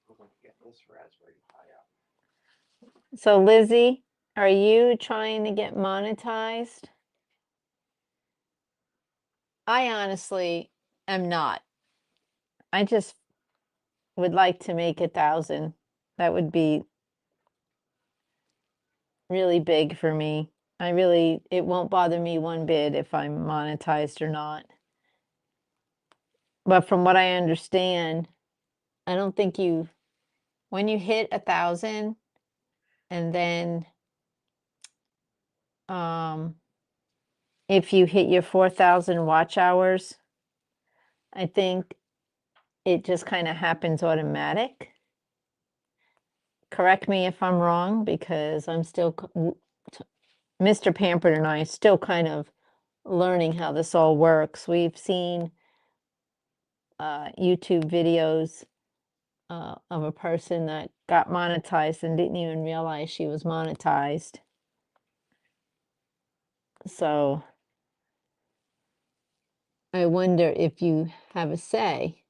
I'm going to get this raspberry pie out. So, Lizzie, are you trying to get monetized? I honestly am not. I just would like to make 1,000. That would be really big for me. It won't bother me one bit if I'm monetized or not. But from what I understand, I don't think when you hit 1,000 and then if you hit your 4,000 watch hours, I think it just kind of happens automatic. Correct me if I'm wrong, because I'm still, Mr. Pampered and I are still kind of learning how this all works. We've seen YouTube videos of a person that got monetized and didn't even realize she was monetized. So I wonder if you have a say.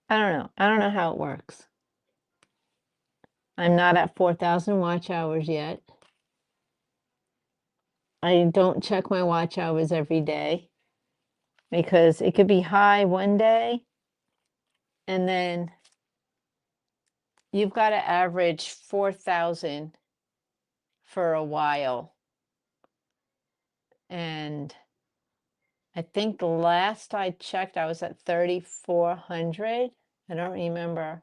I don't know. I don't know how it works. I'm not at 4,000 watch hours yet. I don't check my watch hours every day because it could be high one day and then you've got to average 4,000 for a while. And I think the last I checked, I was at 3,400. I don't remember.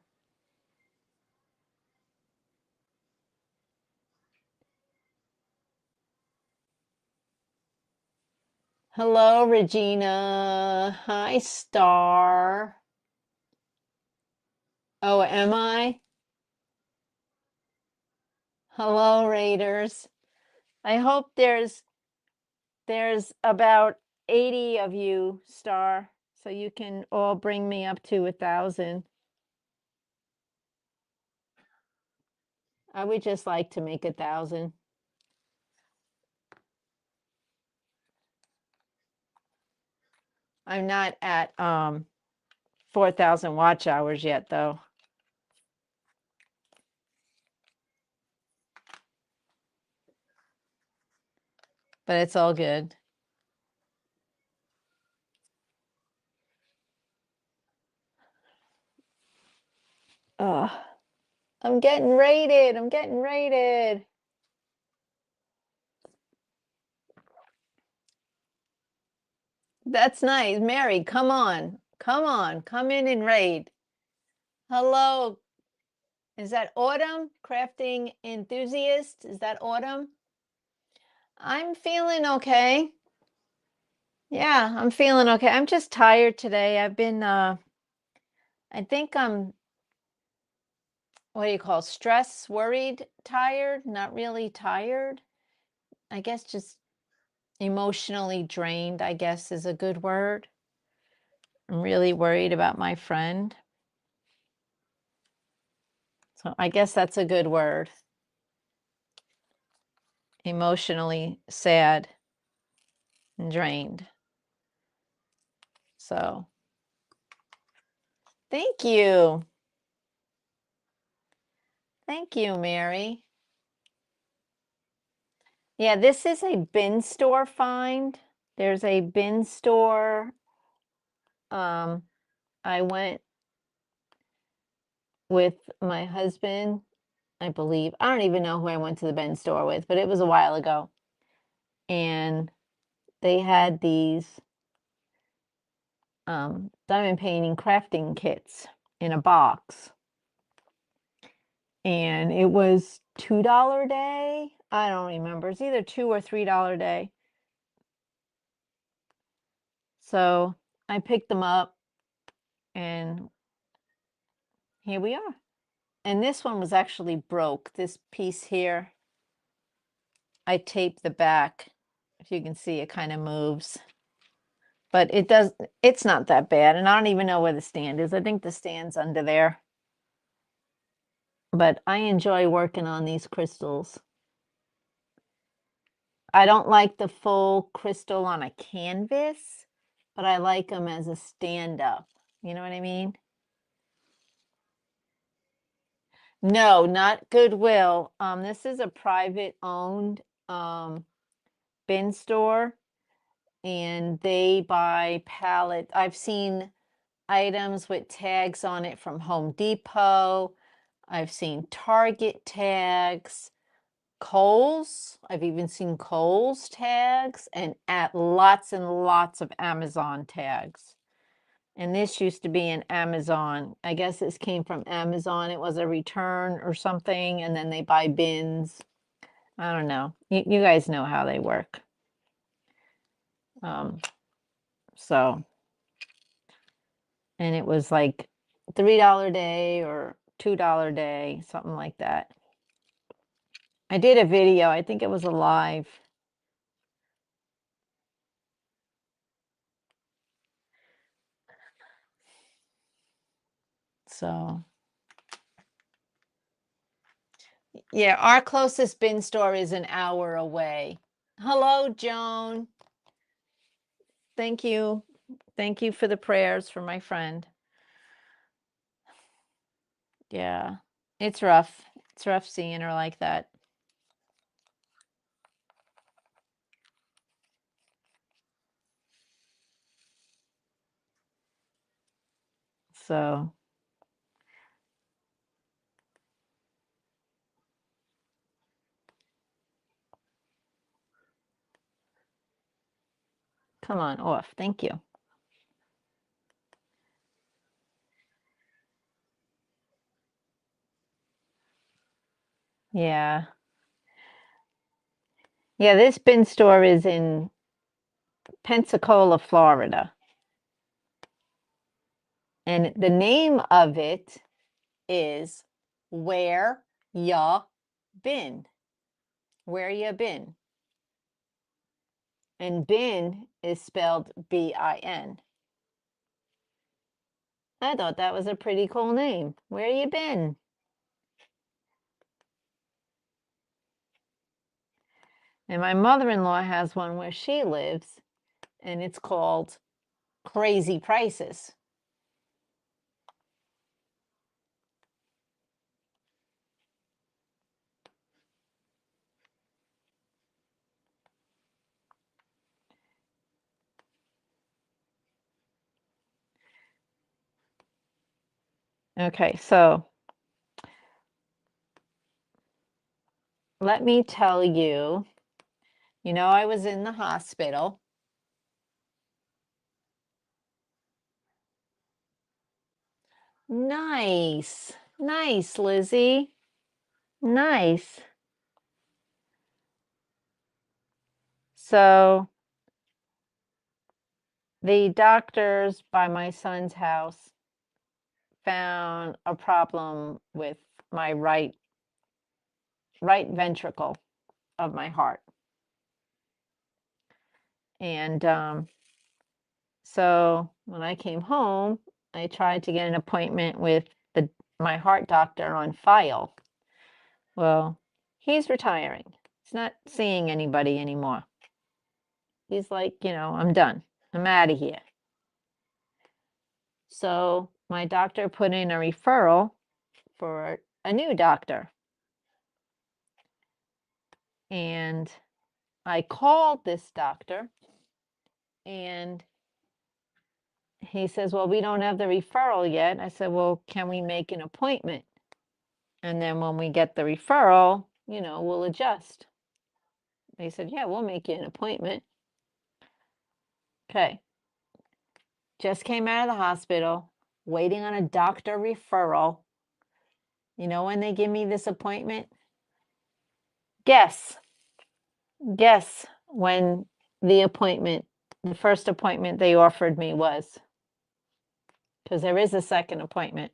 Hello, Regina. Hi, Star. Oh, am I? Hello, Raiders. I hope there's about 80 of you, Star, so you can all bring me up to 1,000. I would just like to make 1,000. I'm not at 4,000 watch hours yet, though. But it's all good. Oh, I'm getting rated. I'm getting rated. That's nice. Mary, come on. Come on. Come in and raid. Hello. Is that Autumn? Crafting enthusiast? Is that Autumn? I'm feeling okay. Yeah, I'm feeling okay. I'm just tired today. I've been I think I'm, what do you call, stress, worried, tired, not really tired. I guess just emotionally drained, I guess is a good word. I'm really worried about my friend. So I guess that's a good word. Emotionally sad and drained. So thank you. Thank you, Mary. Yeah, this is a bin store find. There's a bin store. I went with my husband, I believe. I don't even know who I went to the bin store with, but it was a while ago. And they had these diamond painting crafting kits in a box. And it was $2 a day. I don't remember. It's either $2 or $3 a day. So I picked them up and here we are. And this one was actually broke. This piece here, I taped the back. If you can see, it kind of moves. But it's not that bad. And I don't even know where the stand is. I think the stand's under there. But I enjoy working on these crystals. I don't like the full crystal on a canvas, but I like them as a stand-up. You know what I mean? No, not Goodwill. This is a private owned bin store, and they buy pallet. I've seen items with tags on it from Home Depot. I've seen Target tags, Kohl's. I've even seen Kohl's tags, and at lots and lots of Amazon tags. And this used to be an Amazon. I guess this came from Amazon. It was a return or something, and then they buy bins. I don't know. You guys know how they work. So, and it was like $3 a day or $2 a day, something like that. I did a video. I think it was a live. So, yeah, our closest bin store is an hour away. Hello, Joan. Thank you. Thank you for the prayers for my friend. Yeah, it's rough. It's rough seeing her like that. So, come on off. Thank you. Yeah. Yeah, this bin store is in Pensacola, Florida. And the name of it is Where Ya Been. Where Ya Been. And bin is spelled B-I-N. I thought that was a pretty cool name. Where you been? And my mother-in-law has one where she lives, and it's called Crazy Prices. Okay, so let me tell you, I was in the hospital. Nice. Nice, Lizzie. Nice. So the doctors by my son's house found a problem with my right ventricle of my heart. And so when I came home, I tried to get an appointment with my heart doctor on file. Well, he's retiring. He's not seeing anybody anymore. He's like, I'm done. I'm out of here. So my doctor put in a referral for a new doctor. And I called this doctor, and he says, well, we don't have the referral yet. I said, well, can we make an appointment? And then when we get the referral, we'll adjust. They said, yeah, we'll make you an appointment. Okay. Just came out of the hospital, waiting on a doctor referral. You know when they give me this appointment? Guess when the first appointment they offered me was. Because there is a second appointment.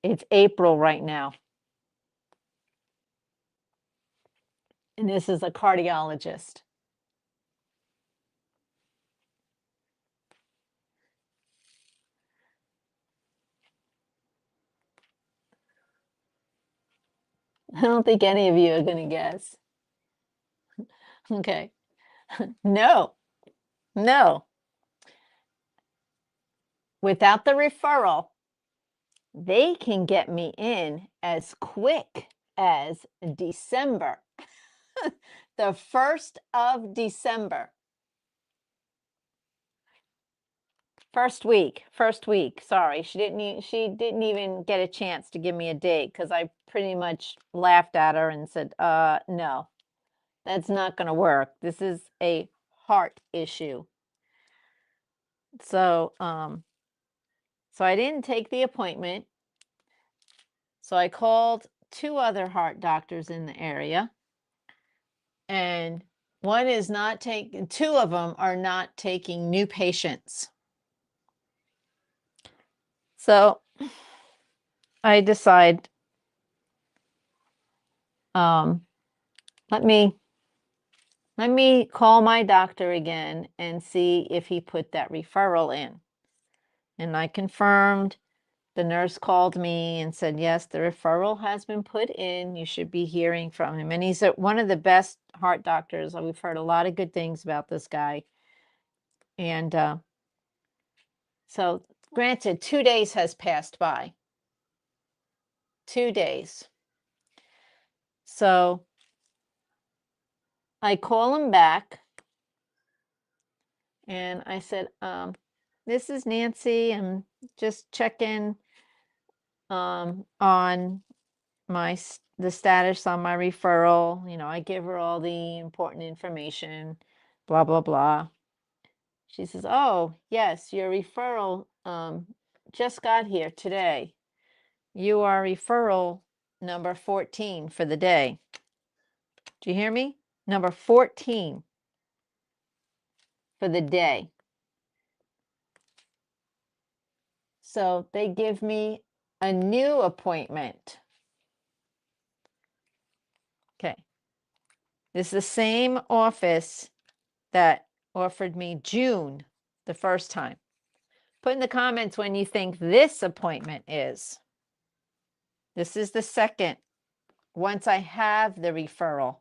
It's April right now. And this is a cardiologist. I don't think any of you are going to guess. Okay. No. Without the referral, they can get me in as quick as December. The 1st of December. First week. Sorry, she didn't even get a chance to give me a date because I pretty much laughed at her and said, no, that's not going to work. This is a heart issue. So I didn't take the appointment. So I called 2 other heart doctors in the area, and 2 of them are not taking new patients. So I decide, let me call my doctor again and see if he put that referral in. And I confirmed. The nurse called me and said, yes, the referral has been put in. You should be hearing from him. And he's one of the best heart doctors. We've heard a lot of good things about this guy. And so granted, 2 days has passed by. 2 days. So I call him back and I said, this is Nancy. I'm just checking on the status on my referral. I give her all the important information, blah, blah, blah. She says, oh, yes, your referral just got here today. You are referral number 14 for the day. Do you hear me? Number 14 for the day. So they give me a new appointment. Okay. This is the same office that offered me June the first time. Put in the comments when you think this appointment is. This is the second, once I have the referral.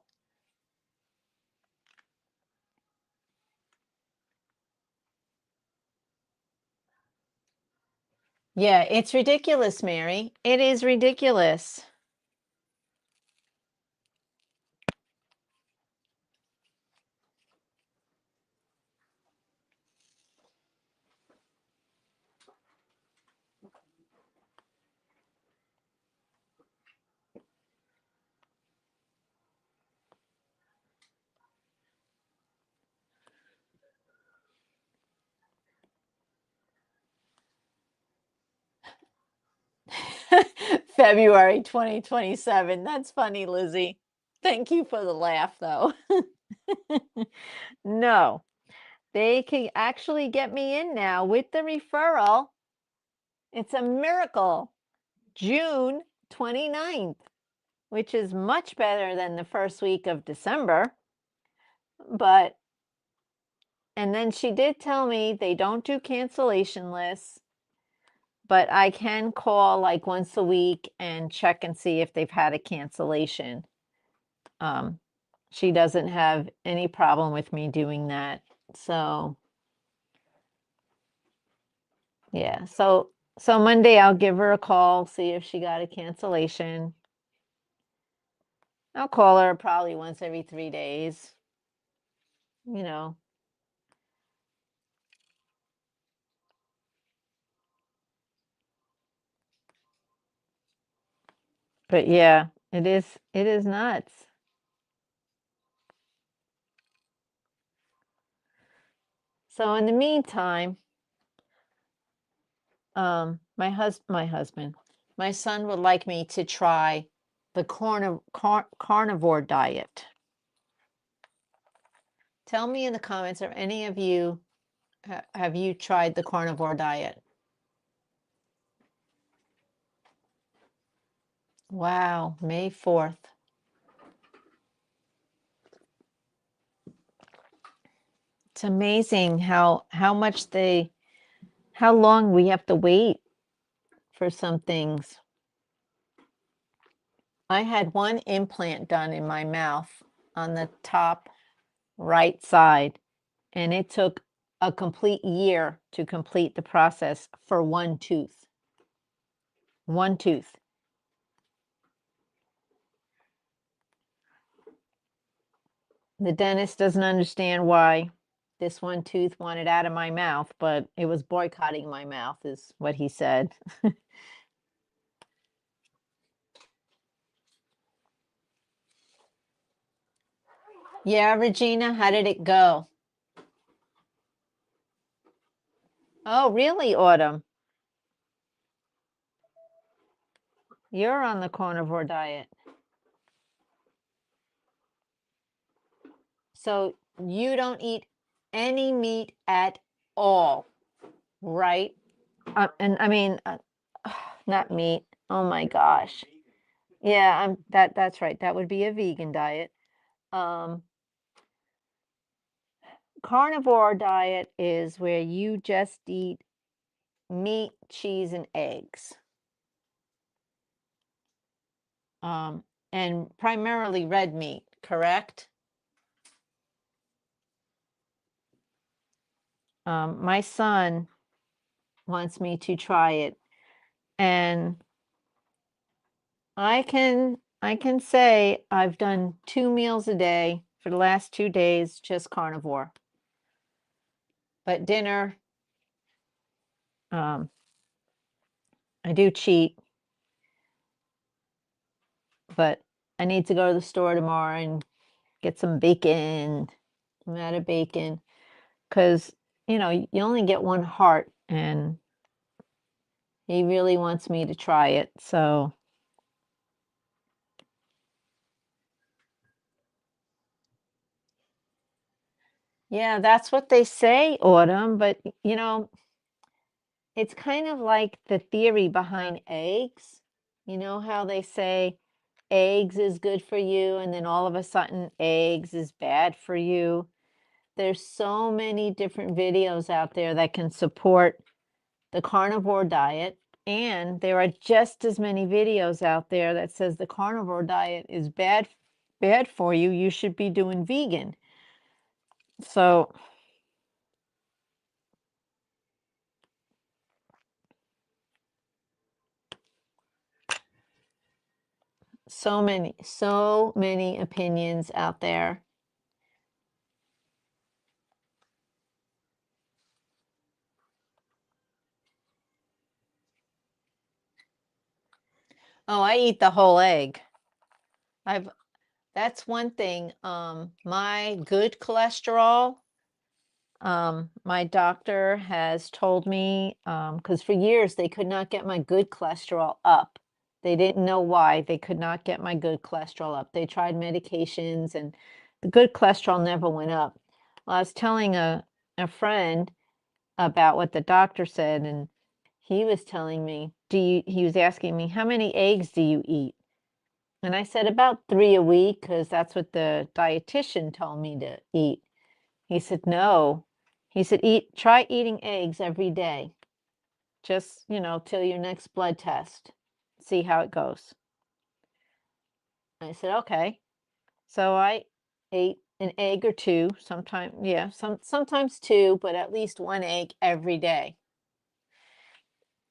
Yeah, it's ridiculous, Mary. It is ridiculous. February 2027. That's funny, Lizzie. Thank you for the laugh, though. No, they can actually get me in now with the referral. It's a miracle. June 29th, which is much better than the first week of December. But, and then she did tell me they don't do cancellation lists, but I can call like once a week and check and see if they've had a cancellation. She doesn't have any problem with me doing that. So, yeah. So Monday I'll give her a call, see if she got a cancellation. I'll call her probably once every 3 days. You know. But yeah, it is nuts. So in the meantime, my husband, my son would like me to try the carnivore diet. Tell me in the comments, are any of you, have you tried the carnivore diet? Wow, May 4th. It's amazing how long we have to wait for some things. I had one implant done in my mouth on the top right side, and it took a complete year to complete the process for one tooth. One tooth. The dentist doesn't understand why this one tooth wanted out of my mouth, but it was boycotting my mouth, is what he said. Yeah, Regina, how did it go? Oh, really, Autumn? You're on the carnivore diet. So you don't eat any meat at all, right? And I mean, not meat. Oh my gosh. Yeah, that's right. That would be a vegan diet. Carnivore diet is where you just eat meat, cheese, and eggs. And primarily red meat, correct? My son wants me to try it, and I can say I've done 2 meals a day for the last 2 days, just carnivore. But dinner, I do cheat, but I need to go to the store tomorrow and get some bacon. I'm out of bacon because, you know, you only get one heart, and he really wants me to try it. So, yeah, that's what they say, Autumn. But, you know, it's kind of like the theory behind eggs. You know how they say eggs is good for you, and then all of a sudden eggs is bad for you. There's so many different videos out there that can support the carnivore diet, and there are just as many videos out there that says the carnivore diet is bad for you. You should be doing vegan. So so many opinions out there. Oh, I eat the whole egg. That's one thing. My good cholesterol, my doctor has told me, because for years they could not get my good cholesterol up. They didn't know why they could not get my good cholesterol up. They tried medications and the good cholesterol never went up. Well, I was telling a friend about what the doctor said, and he was telling me, he was asking me, how many eggs do you eat? And I said about 3 a week, because that's what the dietitian told me to eat. He said, no. He said, try eating eggs every day. Just, till your next blood test. See how it goes. I said, okay. So I ate an egg or two, sometimes two, but at least one egg every day.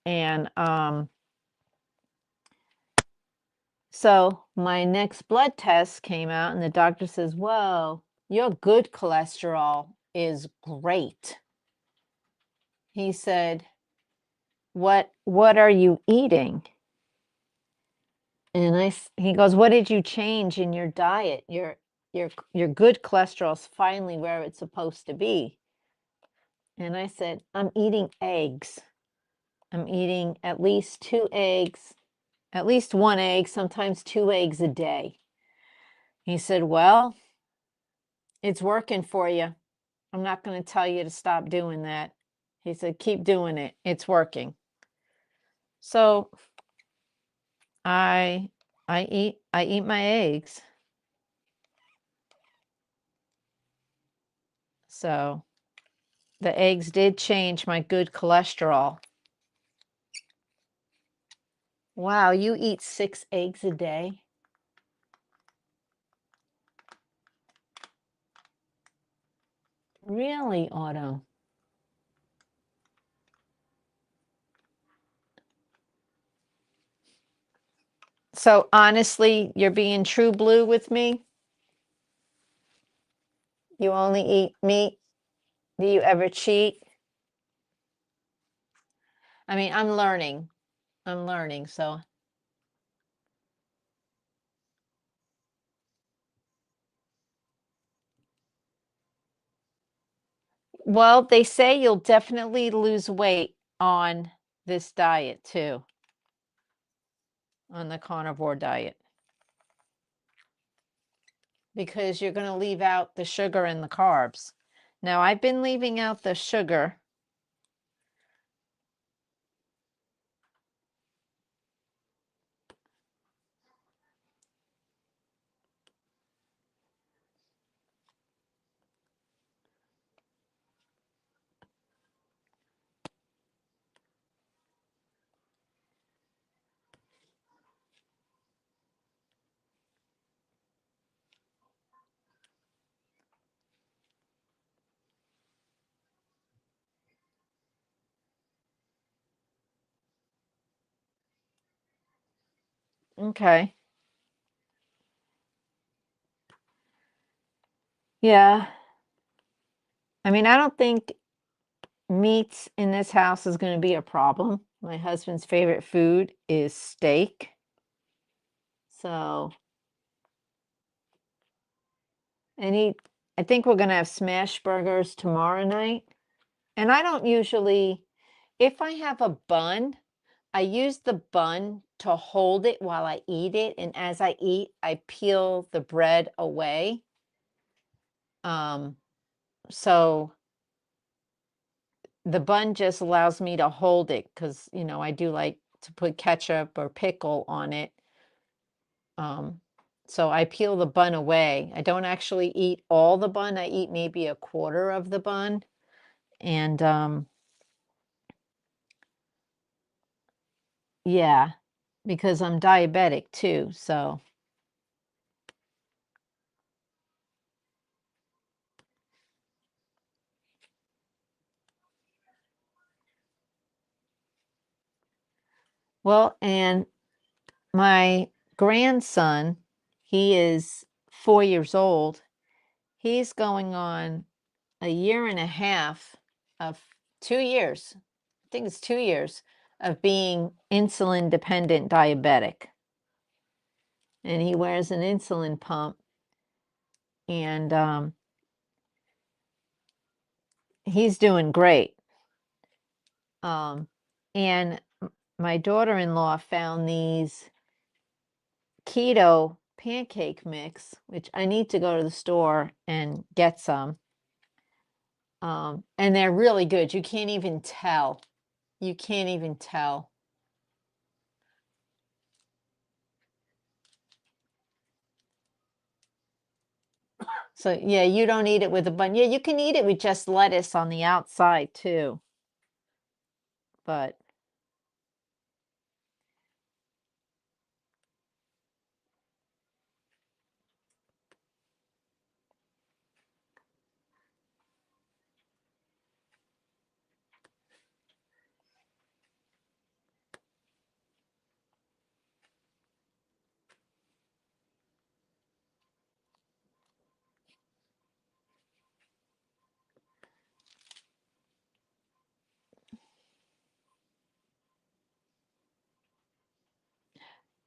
And so my next blood test came out, and the doctor says, whoa, your good cholesterol is great. He said, what are you eating? And he goes, what did you change in your diet? Your good cholesterol's finally where it's supposed to be. And I said, I'm eating eggs. I'm eating at least 2 eggs, at least 1 egg, sometimes 2 eggs a day. He said, well, it's working for you. I'm not going to tell you to stop doing that. He said, keep doing it. It's working. So I eat my eggs. So the eggs did change my good cholesterol. Wow, you eat 6 eggs a day? Really, Otto? So honestly, you're being true blue with me? You only eat meat? Do you ever cheat? I mean, I'm learning. So. Well, they say you'll definitely lose weight on this diet too, on the carnivore diet, because you're going to leave out the sugar and the carbs. Now, I've been leaving out the sugar. Okay. Yeah. I mean, I don't think meats in this house is going to be a problem. My husband's favorite food is steak. So, I think we're going to have smash burgers tomorrow night. And I don't usually, if I have a bun, I use the bun to hold it while I eat it. And as I eat, I peel the bread away. So the bun just allows me to hold it because, I do like to put ketchup or pickle on it. So I peel the bun away. I don't actually eat all the bun. I eat maybe a quarter of the bun. And yeah, because I'm diabetic too, so. Well, and my grandson, he is 4 years old. He's going on a year and a half of 2 years. I think it's 2 years of being insulin dependent diabetic. And he wears an insulin pump, and he's doing great. And my daughter-in-law found these keto pancake mix, which I need to go to the store and get some. And they're really good. You can't even tell. You can't even tell. So yeah, you don't eat it with a bun. Yeah, you can eat it with just lettuce on the outside too. But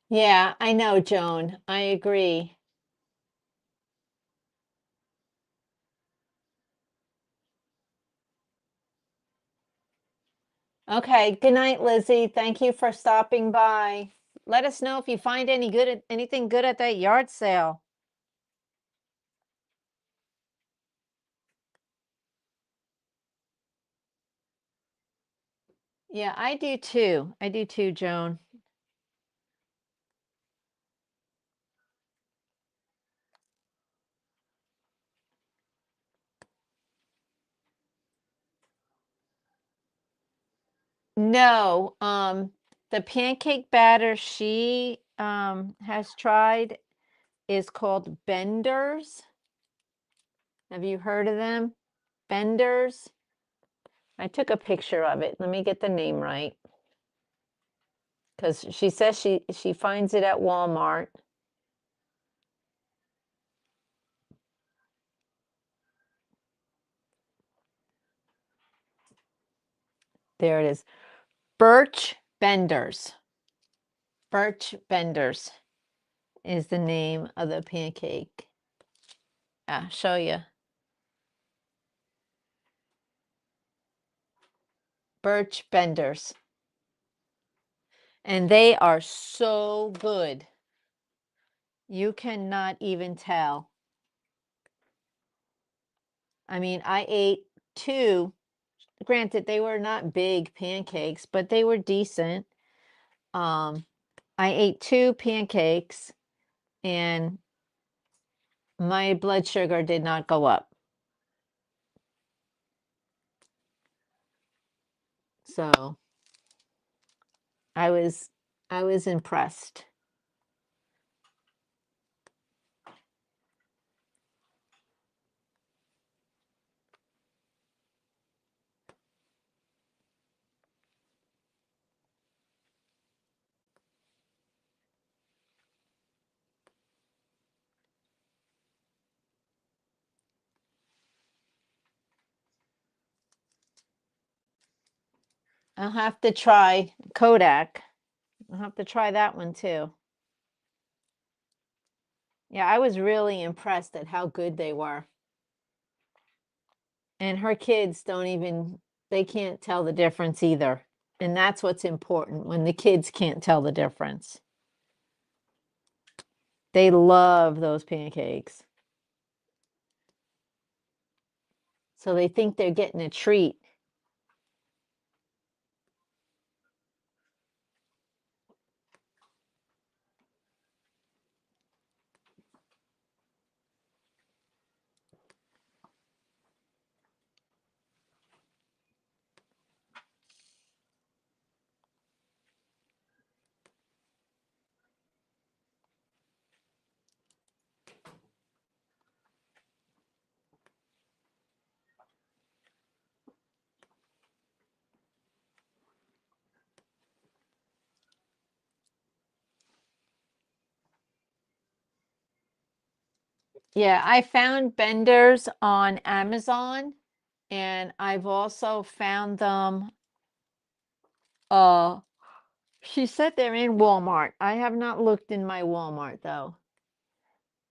yeah, I know, Joan. I agree. Okay, good night, Lizzie. Thank you for stopping by. Let us know if you find anything good at that yard sale. Yeah, I do too. I do too, Joan. No, the pancake batter she has tried is called Benders. Have you heard of them? Benders. I took a picture of it. Let me get the name right. Because she says she finds it at Walmart. There it is. Birch Benders. Birch Benders is the name of the pancake. I'll show you. Birch Benders. And they are so good. You cannot even tell. I mean, I ate two. Granted, they were not big pancakes, but they were decent. I ate two pancakes and my blood sugar did not go up. So I was impressed. I'll have to try Kodak. I'll have to try that one too. Yeah, I was really impressed at how good they were. And her kids they can't tell the difference either. And that's what's important when the kids can't tell the difference. They love those pancakes. So they think they're getting a treat. Yeah, I found benders on Amazon, and I've also found them, she said they're in Walmart. I have not looked in my Walmart though.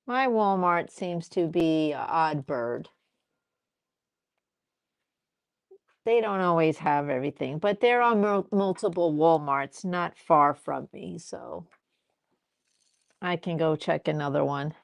My Walmart seems to be a odd bird. They don't always have everything, but there are multiple Walmarts not far from me, so I can go check another one.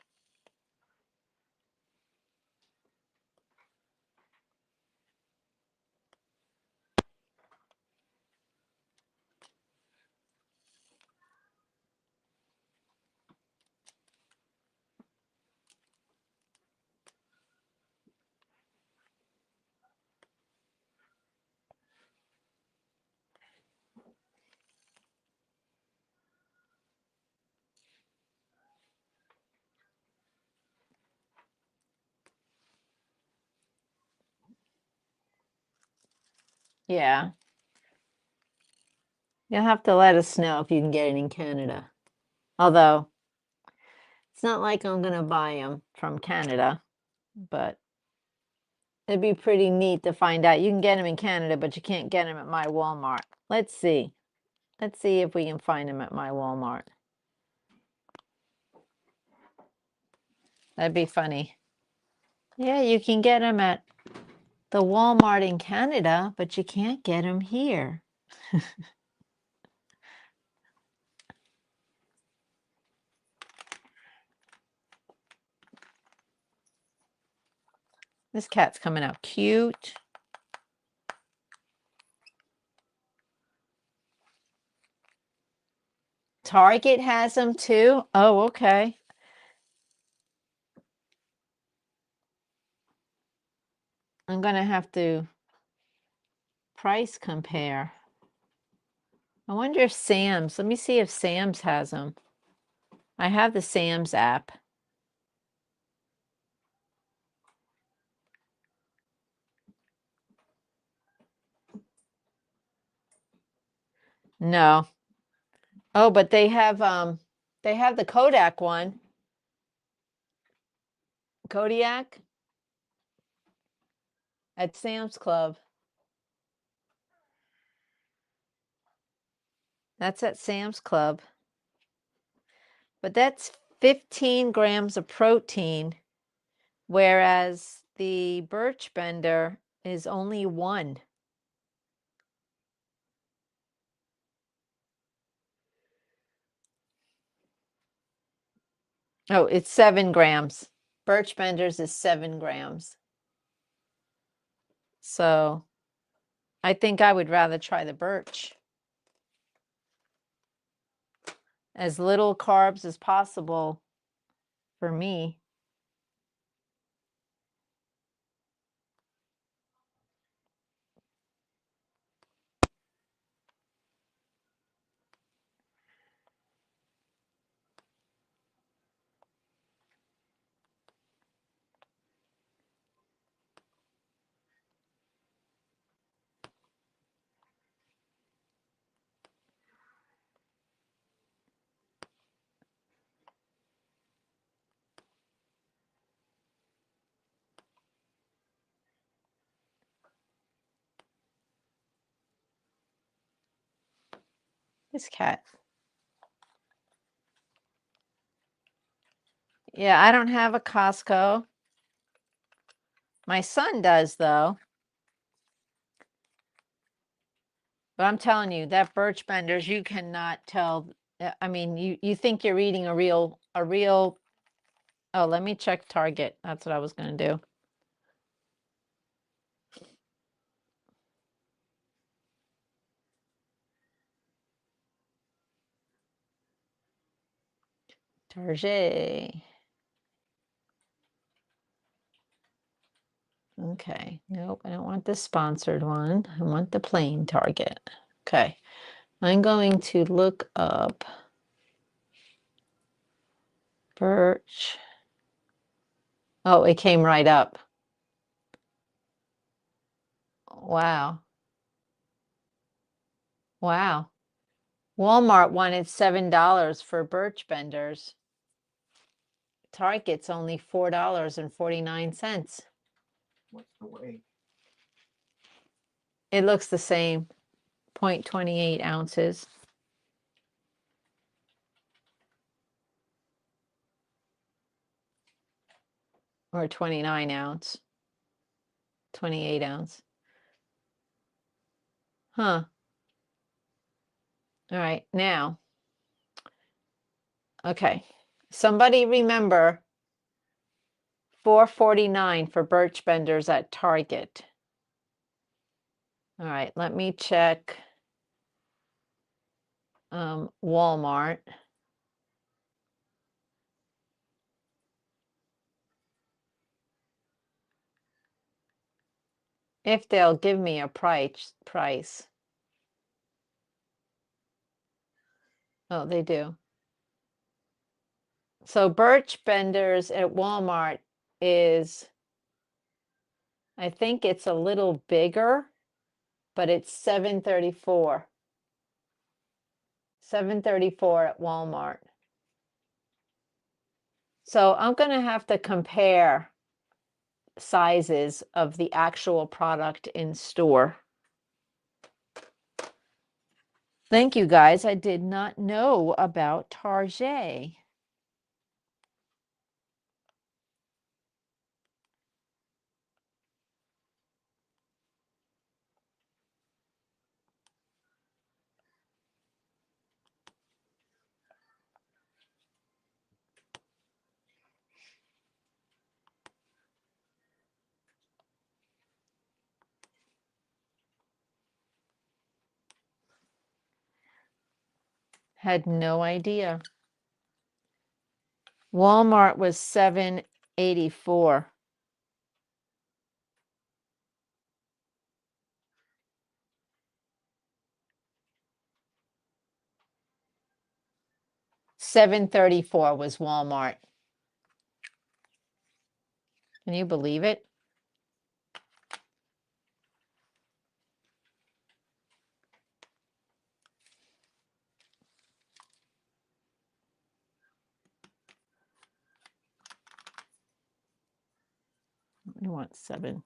Yeah. You'll have to let us know if you can get it in Canada. Although, it's not like I'm going to buy them from Canada, but it'd be pretty neat to find out. You can get them in Canada, but you can't get them at my Walmart. Let's see. Let's see if we can find them at my Walmart. That'd be funny. Yeah, you can get them at the Walmart in Canada, but you can't get them here. This cat's coming out cute. Target has them too. Oh, okay. I'm going to have to price compare. I wonder if Sam's, let me see if Sam's has them. I have the Sam's app. No. Oh, but they have the Kodak one. Kodiak at Sam's Club. That's at Sam's Club. But that's 15 grams of protein, whereas the birch bender is only 1. Oh, it's 7 grams. Birch benders is 7 grams. So I think I would rather try the birch. As little carbs as possible for me. This cat. Yeah, I don't have a Costco. My son does, though. But I'm telling you, that birch benders, you cannot tell. I mean, you think you're eating a real. Oh, let me check Target. That's what I was going to do. Target. Okay. Nope, I don't want the sponsored one. I want the plain Target. Okay. I'm going to look up birch. Oh, it came right up. Wow. Wow. Walmart wanted $7 for birch benders. Target's only $4.49. What's the weight? It looks the same, 0.28 ounces. Or 29 ounce, 28 ounce. Huh. All right, now. Okay. Somebody remember $4.49 for birch benders at Target. All right, let me check Walmart. If they'll give me a price. Oh, they do. So birch benders at Walmart is, I think it's a little bigger, but it's $7.34. $7.34 at Walmart. So I'm going to have to compare sizes of the actual product in store. Thank you, guys. I did not know about Target. Had no idea. Walmart was $7.84. $7.34 was Walmart. Can you believe it? I want 7.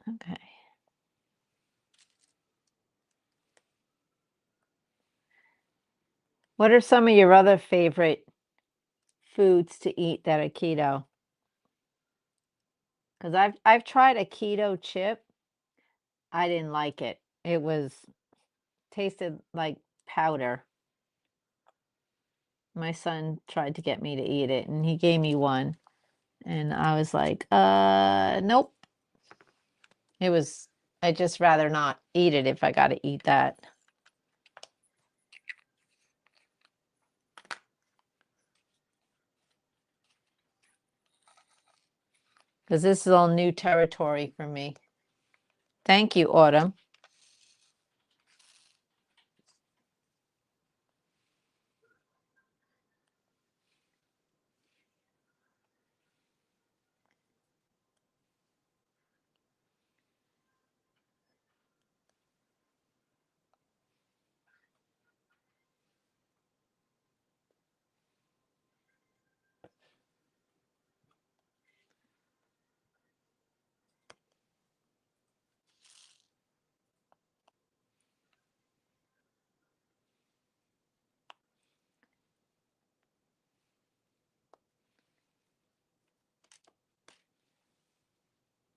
Okay. What are some of your other favorite foods to eat that are keto? Because I've tried a keto chip. I didn't like it. It tasted like powder. My son tried to get me to eat it and he gave me one. And I was like, nope. I'd just rather not eat it if I got to eat that. Because this is all new territory for me. Thank you, Autumn.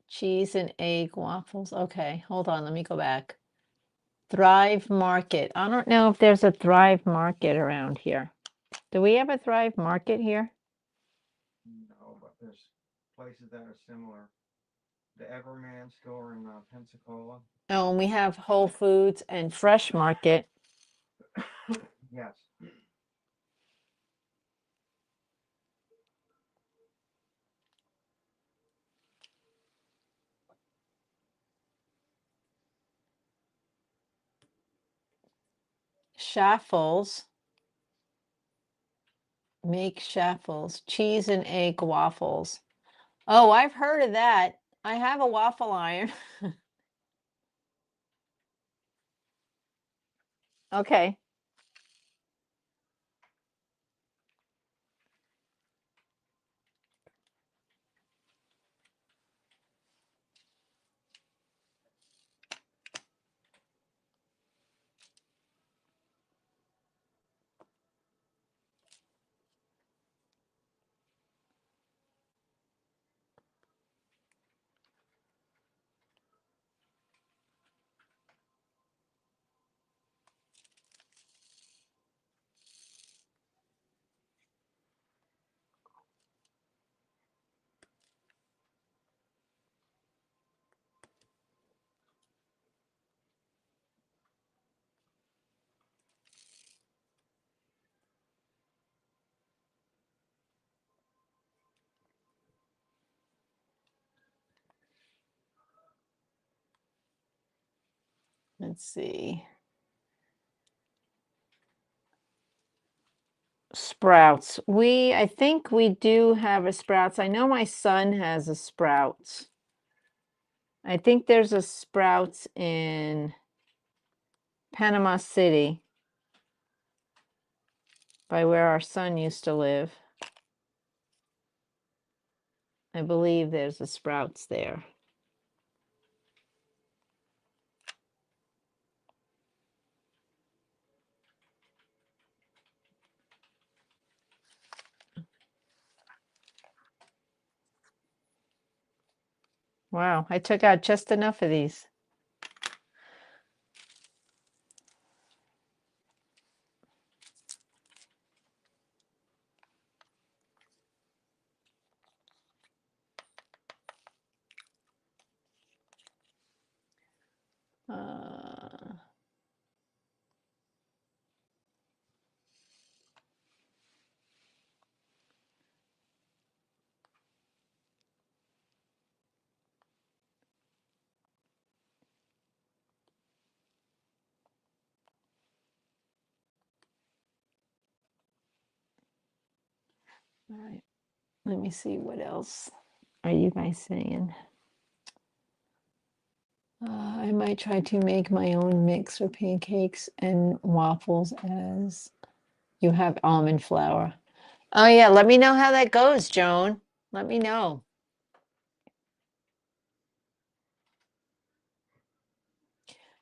Cheese and egg waffles. Okay, hold on. Let me go back. Thrive Market. I don't know if there's a Thrive Market around here. Do we have a Thrive Market here? No, but there's places that are similar. The Everman store in Pensacola. Oh, and we have Whole Foods and Fresh Market. Yes. Shaffles. Make shaffles. Cheese and egg waffles. Oh, I've heard of that. I have a waffle iron. Okay. Let's see. Sprouts. I think we do have a Sprouts. I know my son has a Sprouts. I think there's a Sprouts in Panama City by where our son used to live. I believe there's a Sprouts there. Wow, I took out just enough of these. Uh, all right, let me see what else are you guys saying. I might try to make my own mix for pancakes and waffles as you have almond flour. Oh yeah, let me know how that goes, Joan. Let me know.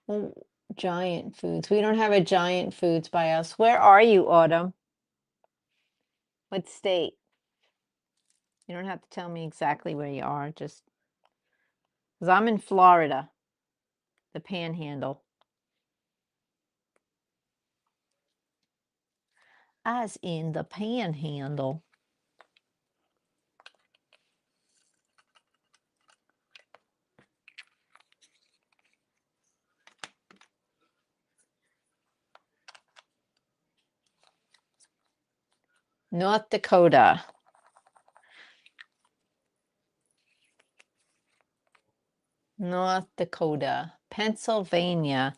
Well, Giant Foods. We don't have a Giant Foods by us. Where are you, Autumn? What state? You don't have to tell me exactly where you are, just because I'm in Florida, the Panhandle. As in the Panhandle. North Dakota. North Dakota. Pennsylvania.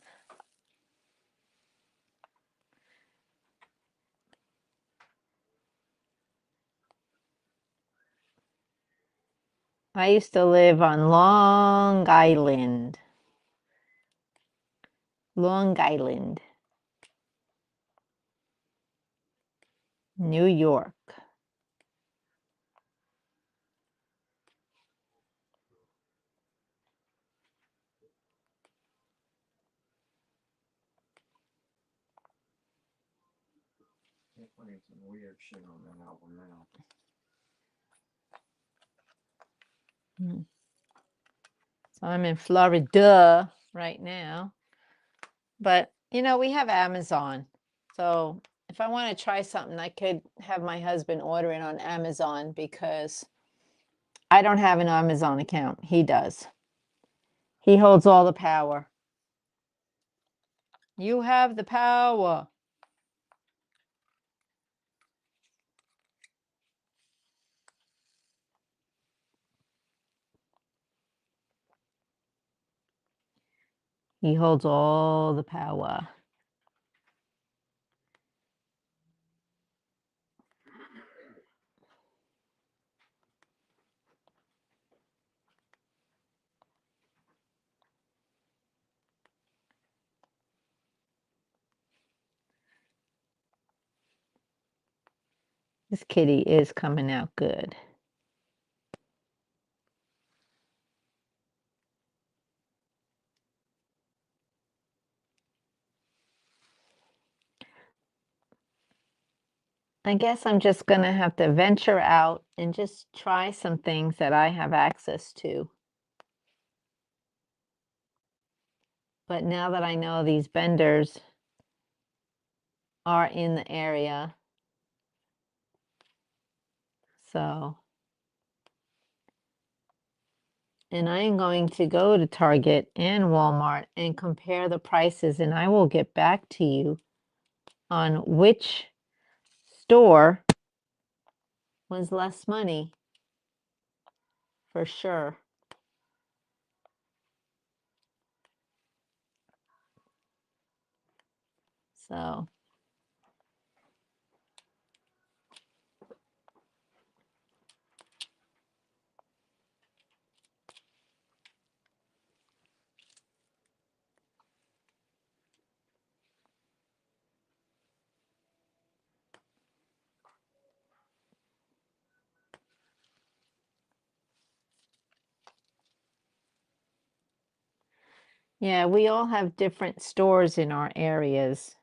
I used to live on Long Island. Long Island. New York. They're playing some weird shit on that album now. So I'm in Florida right now. But, you know, we have Amazon. So if I want to try something, I could have my husband order it on Amazon because I don't have an Amazon account. He does. He holds all the power. You have the power. He holds all the power. This kitty is coming out good. I guess I'm just going to have to venture out and just try some things that I have access to. But now that I know these vendors are in the area, so, and I am going to go to Target and Walmart and compare the prices, and I will get back to you on which store was less money for sure. So, yeah, we all have different stores in our areas.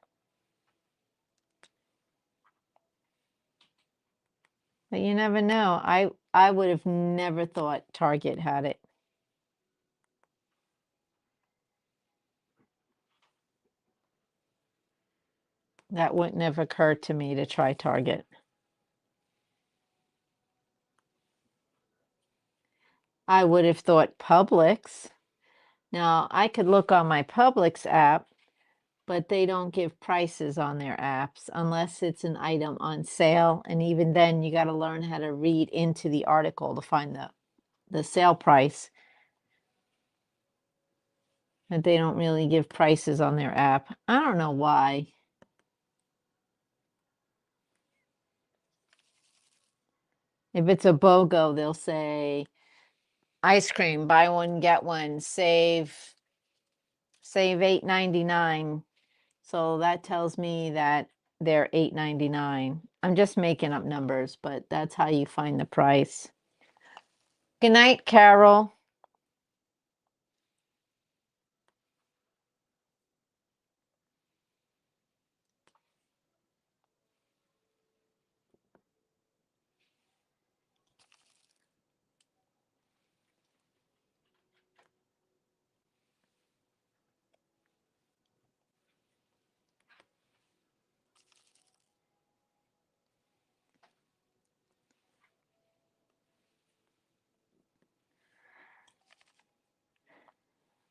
But you never know. I would have never thought Target had it. That wouldn't have occurred to me to try Target. I would have thought Publix. Now, I could look on my Publix app, but they don't give prices on their apps unless it's an item on sale. And even then, you got to learn how to read into the article to find the sale price. But they don't really give prices on their app. I don't know why. If it's a BOGO, they'll say ice cream, buy one, get one, save $8.99. So that tells me that they're $8.99. I'm just making up numbers, but that's how you find the price. Good night, Carol.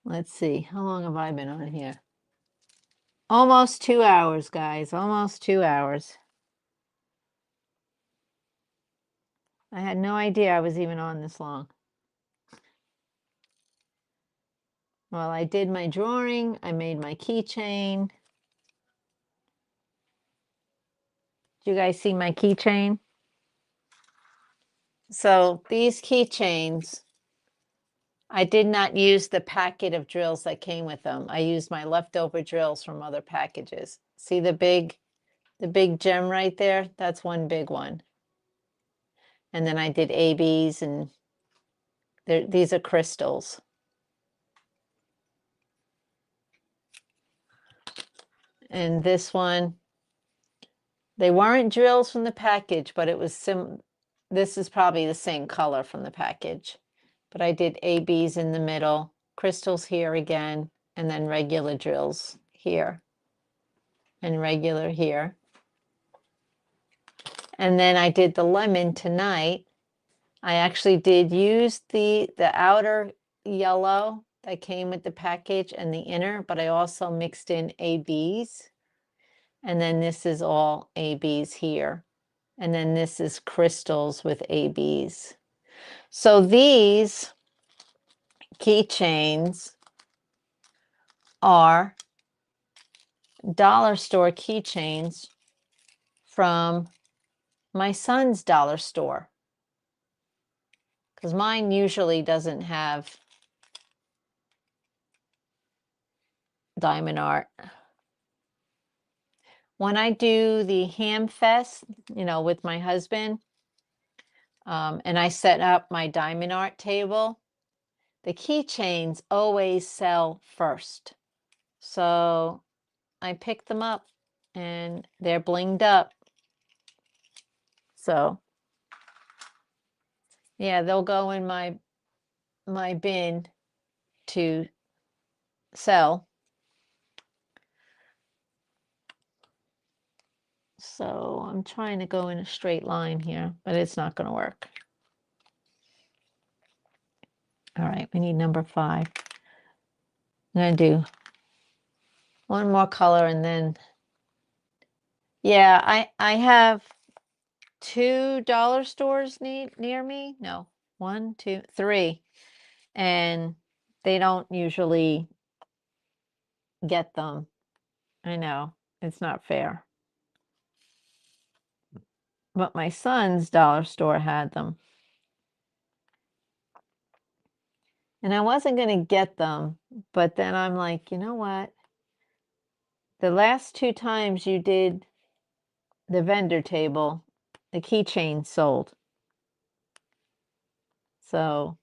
Let's see. How long have I been on here? Almost 2 hours, guys. Almost 2 hours. I had no idea I was even on this long. Well, I did my drawing. I made my keychain. Do you guys see my keychain? So these keychains, I did not use the packet of drills that came with them. I used my leftover drills from other packages. See the big gem right there? That's one big one. And then I did ABs, and these are crystals. And this one, they weren't drills from the package, but it was this is probably the same color from the package. But I did ABs in the middle, crystals here again, and then regular drills here and regular here. And then I did the lemon tonight. I actually did use the outer yellow that came with the package and the inner, but I also mixed in ABs. And then this is all ABs here. And then this is crystals with ABs. So these keychains are dollar store keychains from my son's dollar store, because mine usually doesn't have diamond art. when I do the ham fest, with my husband, and I set up my diamond art table, the keychains always sell first. So I pick them up and they're blinged up. So yeah, they'll go in my bin to sell. So I'm trying to go in a straight line here, but it's not going to work. All right, we need number 5. I'm going to do one more color and then, yeah, I have 2 dollar stores near me. No, 1, 2, 3. And they don't usually get them. I know, it's not fair. But my son's dollar store had them. And I wasn't going to get them, but then I'm like, you know what? The last 2 times you did the vendor table, the keychain sold. So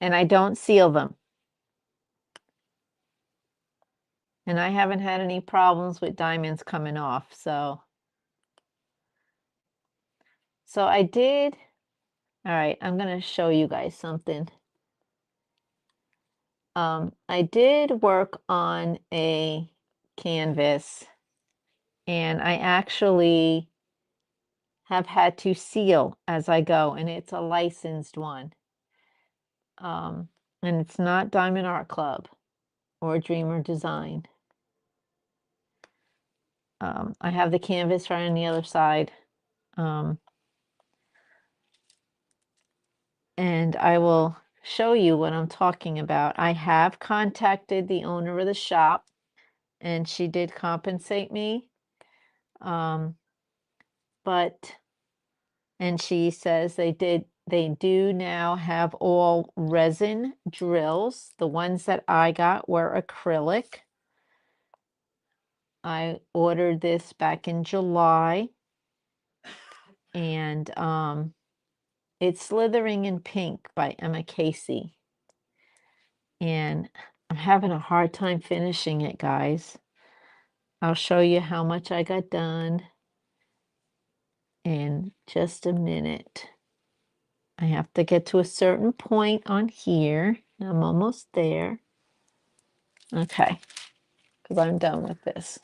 and I don't seal them. And I haven't had any problems with diamonds coming off, so I did. All right, I'm going to show you guys something. I did work on a canvas and I actually have had to seal as I go, and it's a licensed one. And it's not Diamond Art Club or Dreamer Design. I have the canvas right on the other side. And I will show you what I'm talking about. I have contacted the owner of the shop, and she did compensate me. And she says they do now have all resin drills. The ones that I got were acrylic. I ordered this back in July, and it's Slithering in Pink by Emma Casey. And I'm having a hard time finishing it, guys. I'll show you how much I got done in just a minute. I have to get to a certain point on here. I'm almost there. Okay, because I'm done with this.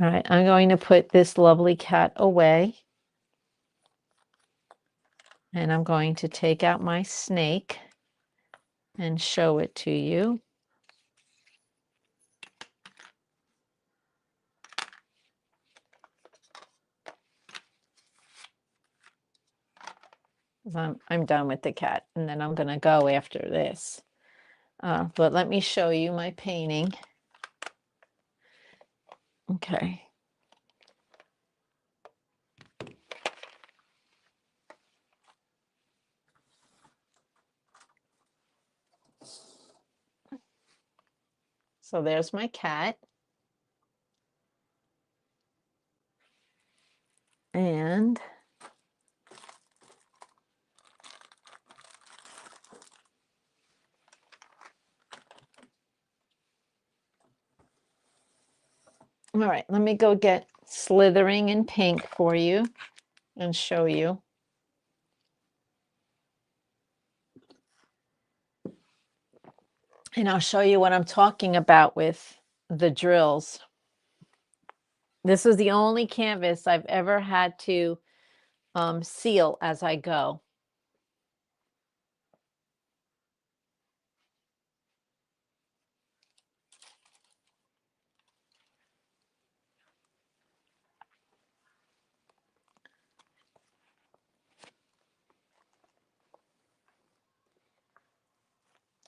All right, I'm going to put this lovely cat away. And I'm going to take out my snake and show it to you. I'm done with the cat, and then I'm going to go after this. But let me show you my painting. Okay. So there's my cat. And all right, let me go get Slithering in Pink for you and show you. And I'll show you what I'm talking about with the drills. This is the only canvas I've ever had to seal as I go.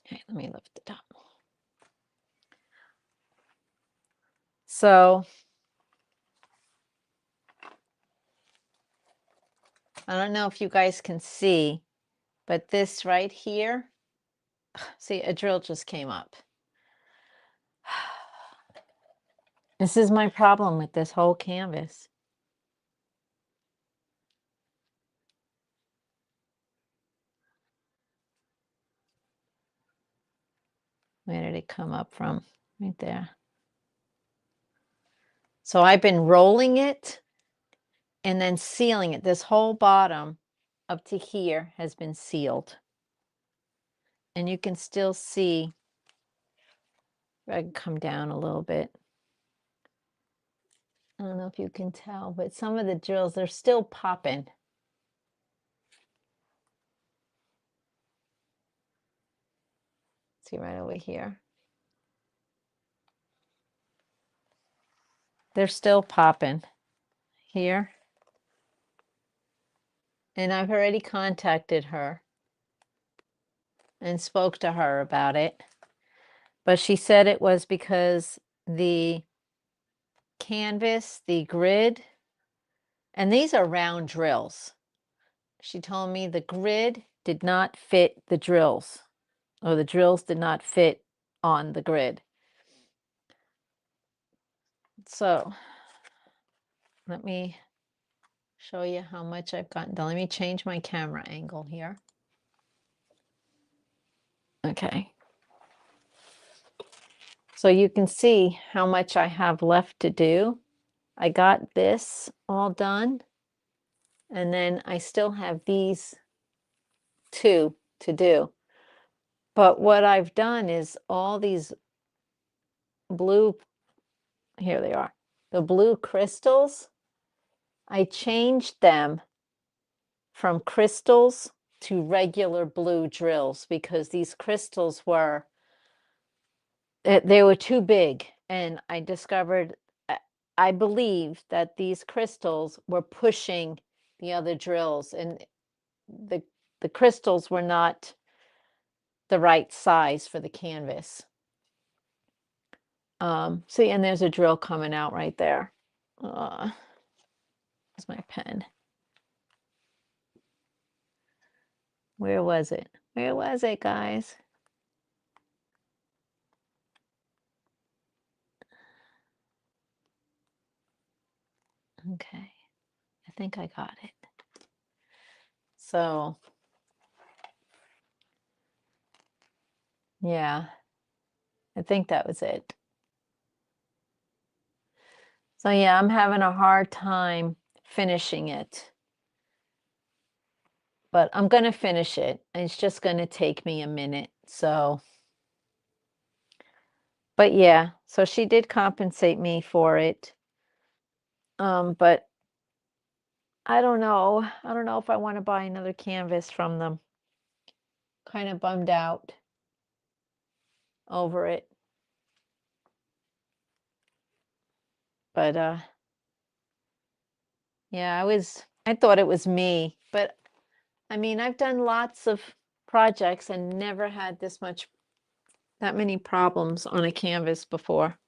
Okay, let me lift it up. So I don't know if you guys can see, but this right here See, a drill just came up. This is my problem with this whole canvas. Where did it come up from? Right there. So I've been rolling it and then sealing it. This whole bottom up to here has been sealed. And you can still see, I can come down a little bit. I don't know if you can tell, but some of the drills, they're still popping. See right over here. They're still popping here. And I've already contacted her and spoke to her about it. But she said it was because the canvas, the grid, and these are round drills. She told me the grid did not fit the drills, or the drills did not fit on the grid. So let me show you how much I've gotten done. Let me change my camera angle here. Okay. So you can see how much I have left to do. I got this all done. And then I still have these two to do. But what I've done is all these blue, here they are, the blue crystals, I changed them from crystals to regular blue drills because these crystals were, they were too big. And I discovered, I believe that these crystals were pushing the other drills, and the crystals were not the right size for the canvas. See, and there's a drill coming out right there. That's my pen. Where was it? Where was it, guys? Okay, I think I got it. So, yeah, I think that was it. So yeah, I'm having a hard time finishing it. But I'm going to finish it. It's just going to take me a minute. So, but yeah, so she did compensate me for it. But I don't know. I don't know if I want to buy another canvas from them. Kind of bummed out over it. But yeah, I thought it was me, but I mean, I've done lots of projects and never had that many problems on a canvas before.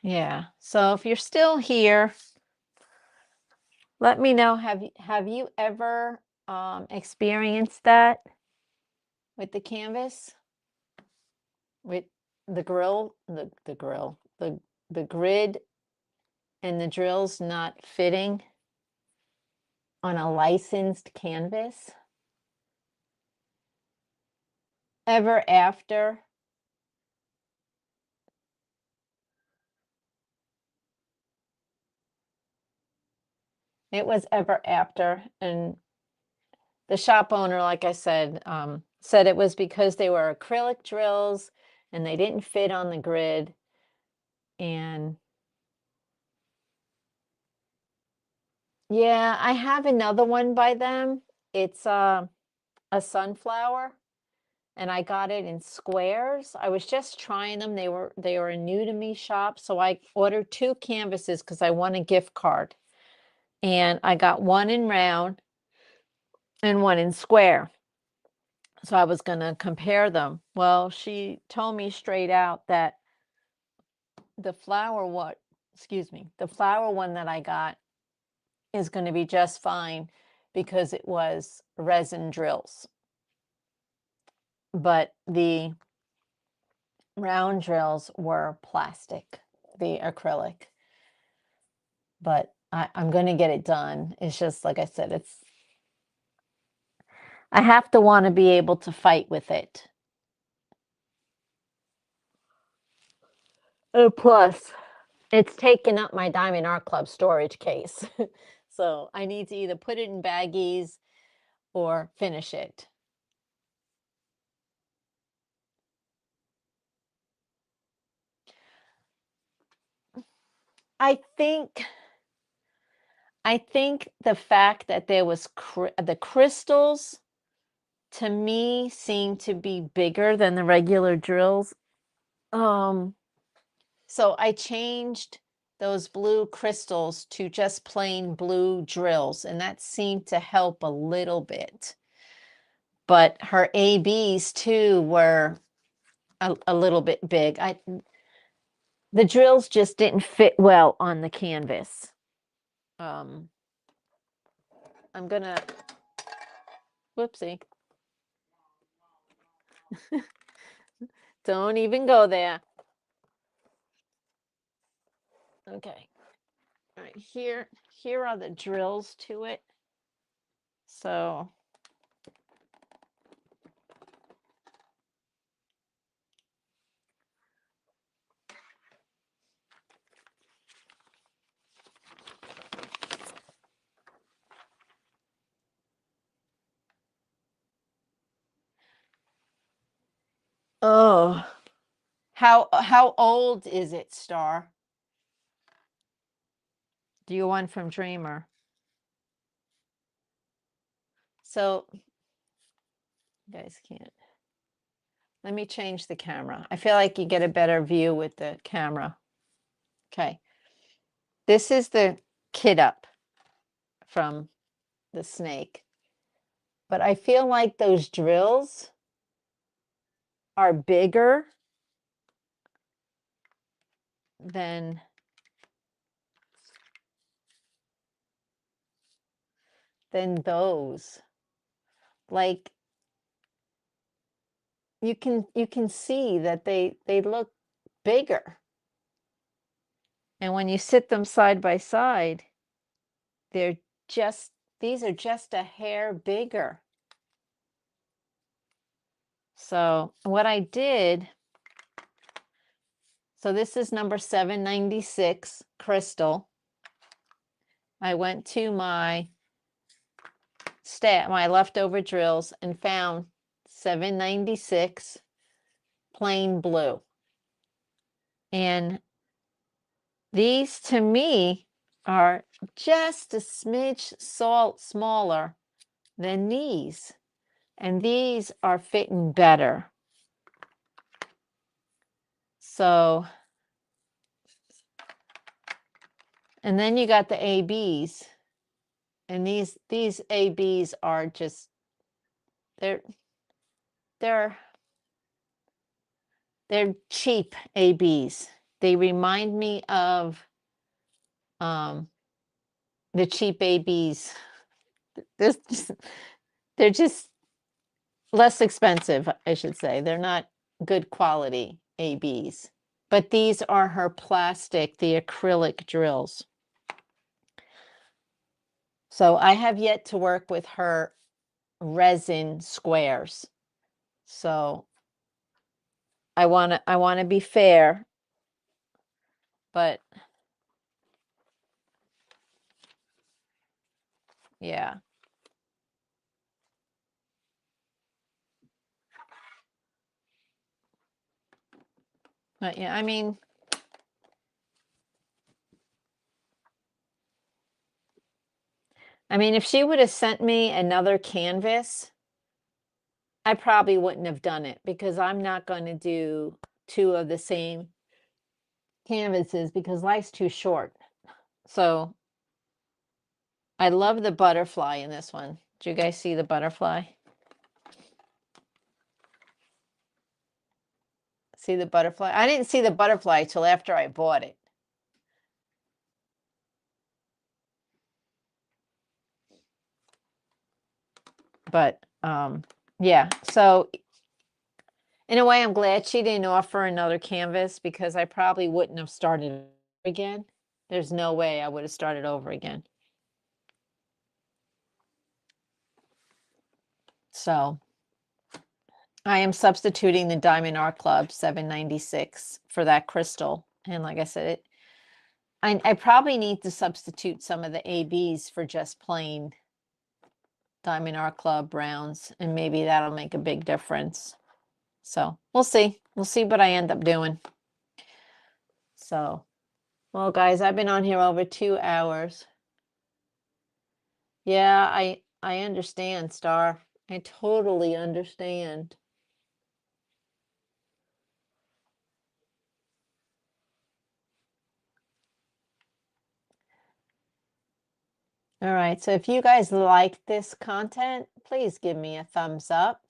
Yeah. So if you're still here, let me know. Have you ever experienced that with the canvas? With the the grid and the drills not fitting on a licensed canvas? Ever after? It was ever after, and the shop owner, like I said, said it was because they were acrylic drills and they didn't fit on the grid. And yeah, I have another one by them. It's a sunflower, and I got it in squares. I was just trying them. They were a new to me shop, so I ordered two canvases because I won a gift card. And I got one in round and one in square. So I was going to compare them. Well, she told me straight out that the flower the flower one that I got is going to be just fine because it was resin drills. But the round drills were plastic, the acrylic. But I'm going to get it done. It's just, like I said, I have to want to be able to fight with it. And plus, it's taken up my Diamond Art Club storage case. So I need to either put it in baggies or finish it. I think the fact that there was the crystals to me seem to be bigger than the regular drills. So I changed those blue crystals to just plain blue drills, and that seemed to help a little bit. But her ABs too were a little bit big. The drills just didn't fit well on the canvas. I'm gonna, whoopsie. Don't even go there. Okay. All right, here are the drills to it. So oh, how old is it, Star? Do you want from Dreamer? So you guys can't. Let me change the camera. I feel like you get a better view with the camera. Okay. This is the kit up from the snake. But I feel like those drills are bigger than those. Like you can see that they look bigger. And when you sit them side by side, they're just these are just a hair bigger. So what I did, so this is number 796 crystal. I went to my leftover drills and found 796 plain blue. And these to me are just a smidge smaller than these. And these are fitting better. So, and then you got the ABs. And these ABs are just, they're cheap ABs. They remind me of the cheap ABs. They're just less expensive, I should say. They're not good quality ABs. But these are her plastic, the acrylic drills. So I have yet to work with her resin squares. So I want to be fair, but yeah. But yeah, I mean, if she would have sent me another canvas, I probably wouldn't have done it because I'm not going to do two of the same canvases because life's too short. So I love the butterfly in this one. Do you guys see the butterfly? See the butterfly? I didn't see the butterfly till after I bought it. But yeah, so in a way, I'm glad she didn't offer another canvas because I probably wouldn't have started again. There's no way I would have started over again. So I am substituting the Diamond Art Club 796 for that crystal. And like I said, I probably need to substitute some of the ABs for just plain Diamond Art Club browns, and maybe that'll make a big difference. So we'll see. We'll see what I end up doing. So, well, guys, I've been on here over 2 hours. Yeah, I understand, Star. I totally understand. All right, so if you guys like this content, please give me a thumbs up.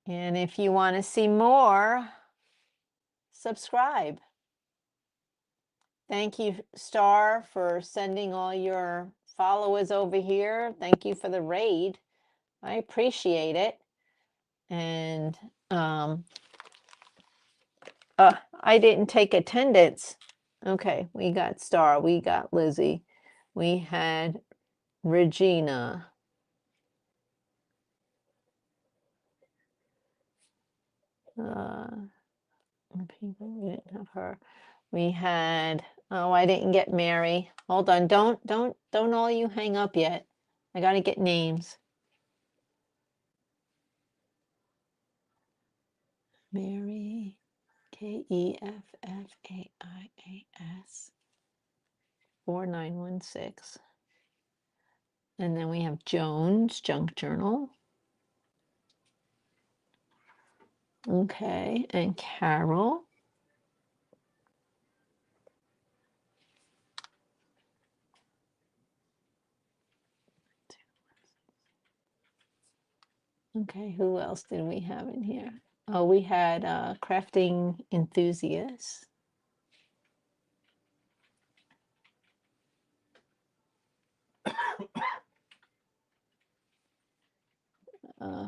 And if you want to see more, subscribe. Thank you, Star, for sending all your followers over here. Thank you for the raid. I appreciate it. And I didn't take attendance. Okay, we got Star, we got Lizzie, we had Regina. People, we didn't have her. We had, oh, I didn't get Mary. Hold on, don't all you hang up yet. I gotta get names. Mary, KEFFAIAS 4916. And then we have Jones, Junk Journal. Okay, and Carol. Okay, who else did we have in here? Oh, we had crafting enthusiasts.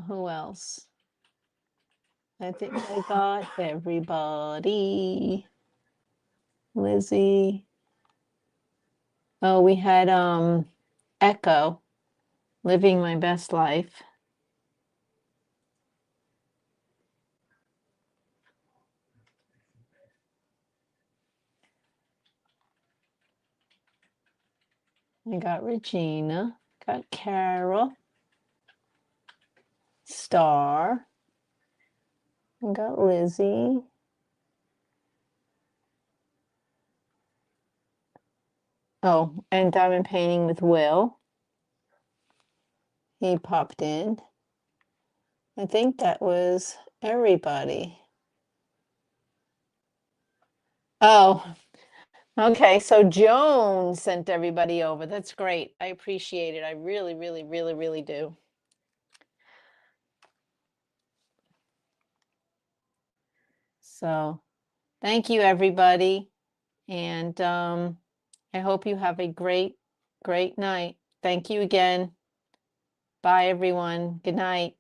Who else? I think I got everybody. Lizzie. Oh, we had Echo, Living My Best Life. I got Regina, got Carol, Star, I got Lizzie. Oh, and diamond painting with Will. He popped in. I think that was everybody. Oh, okay. So Joan sent everybody over. That's great. I appreciate it. I really, really, really, really do. So thank you, everybody. And I hope you have a great, great night. Thank you again. Bye, everyone. Good night.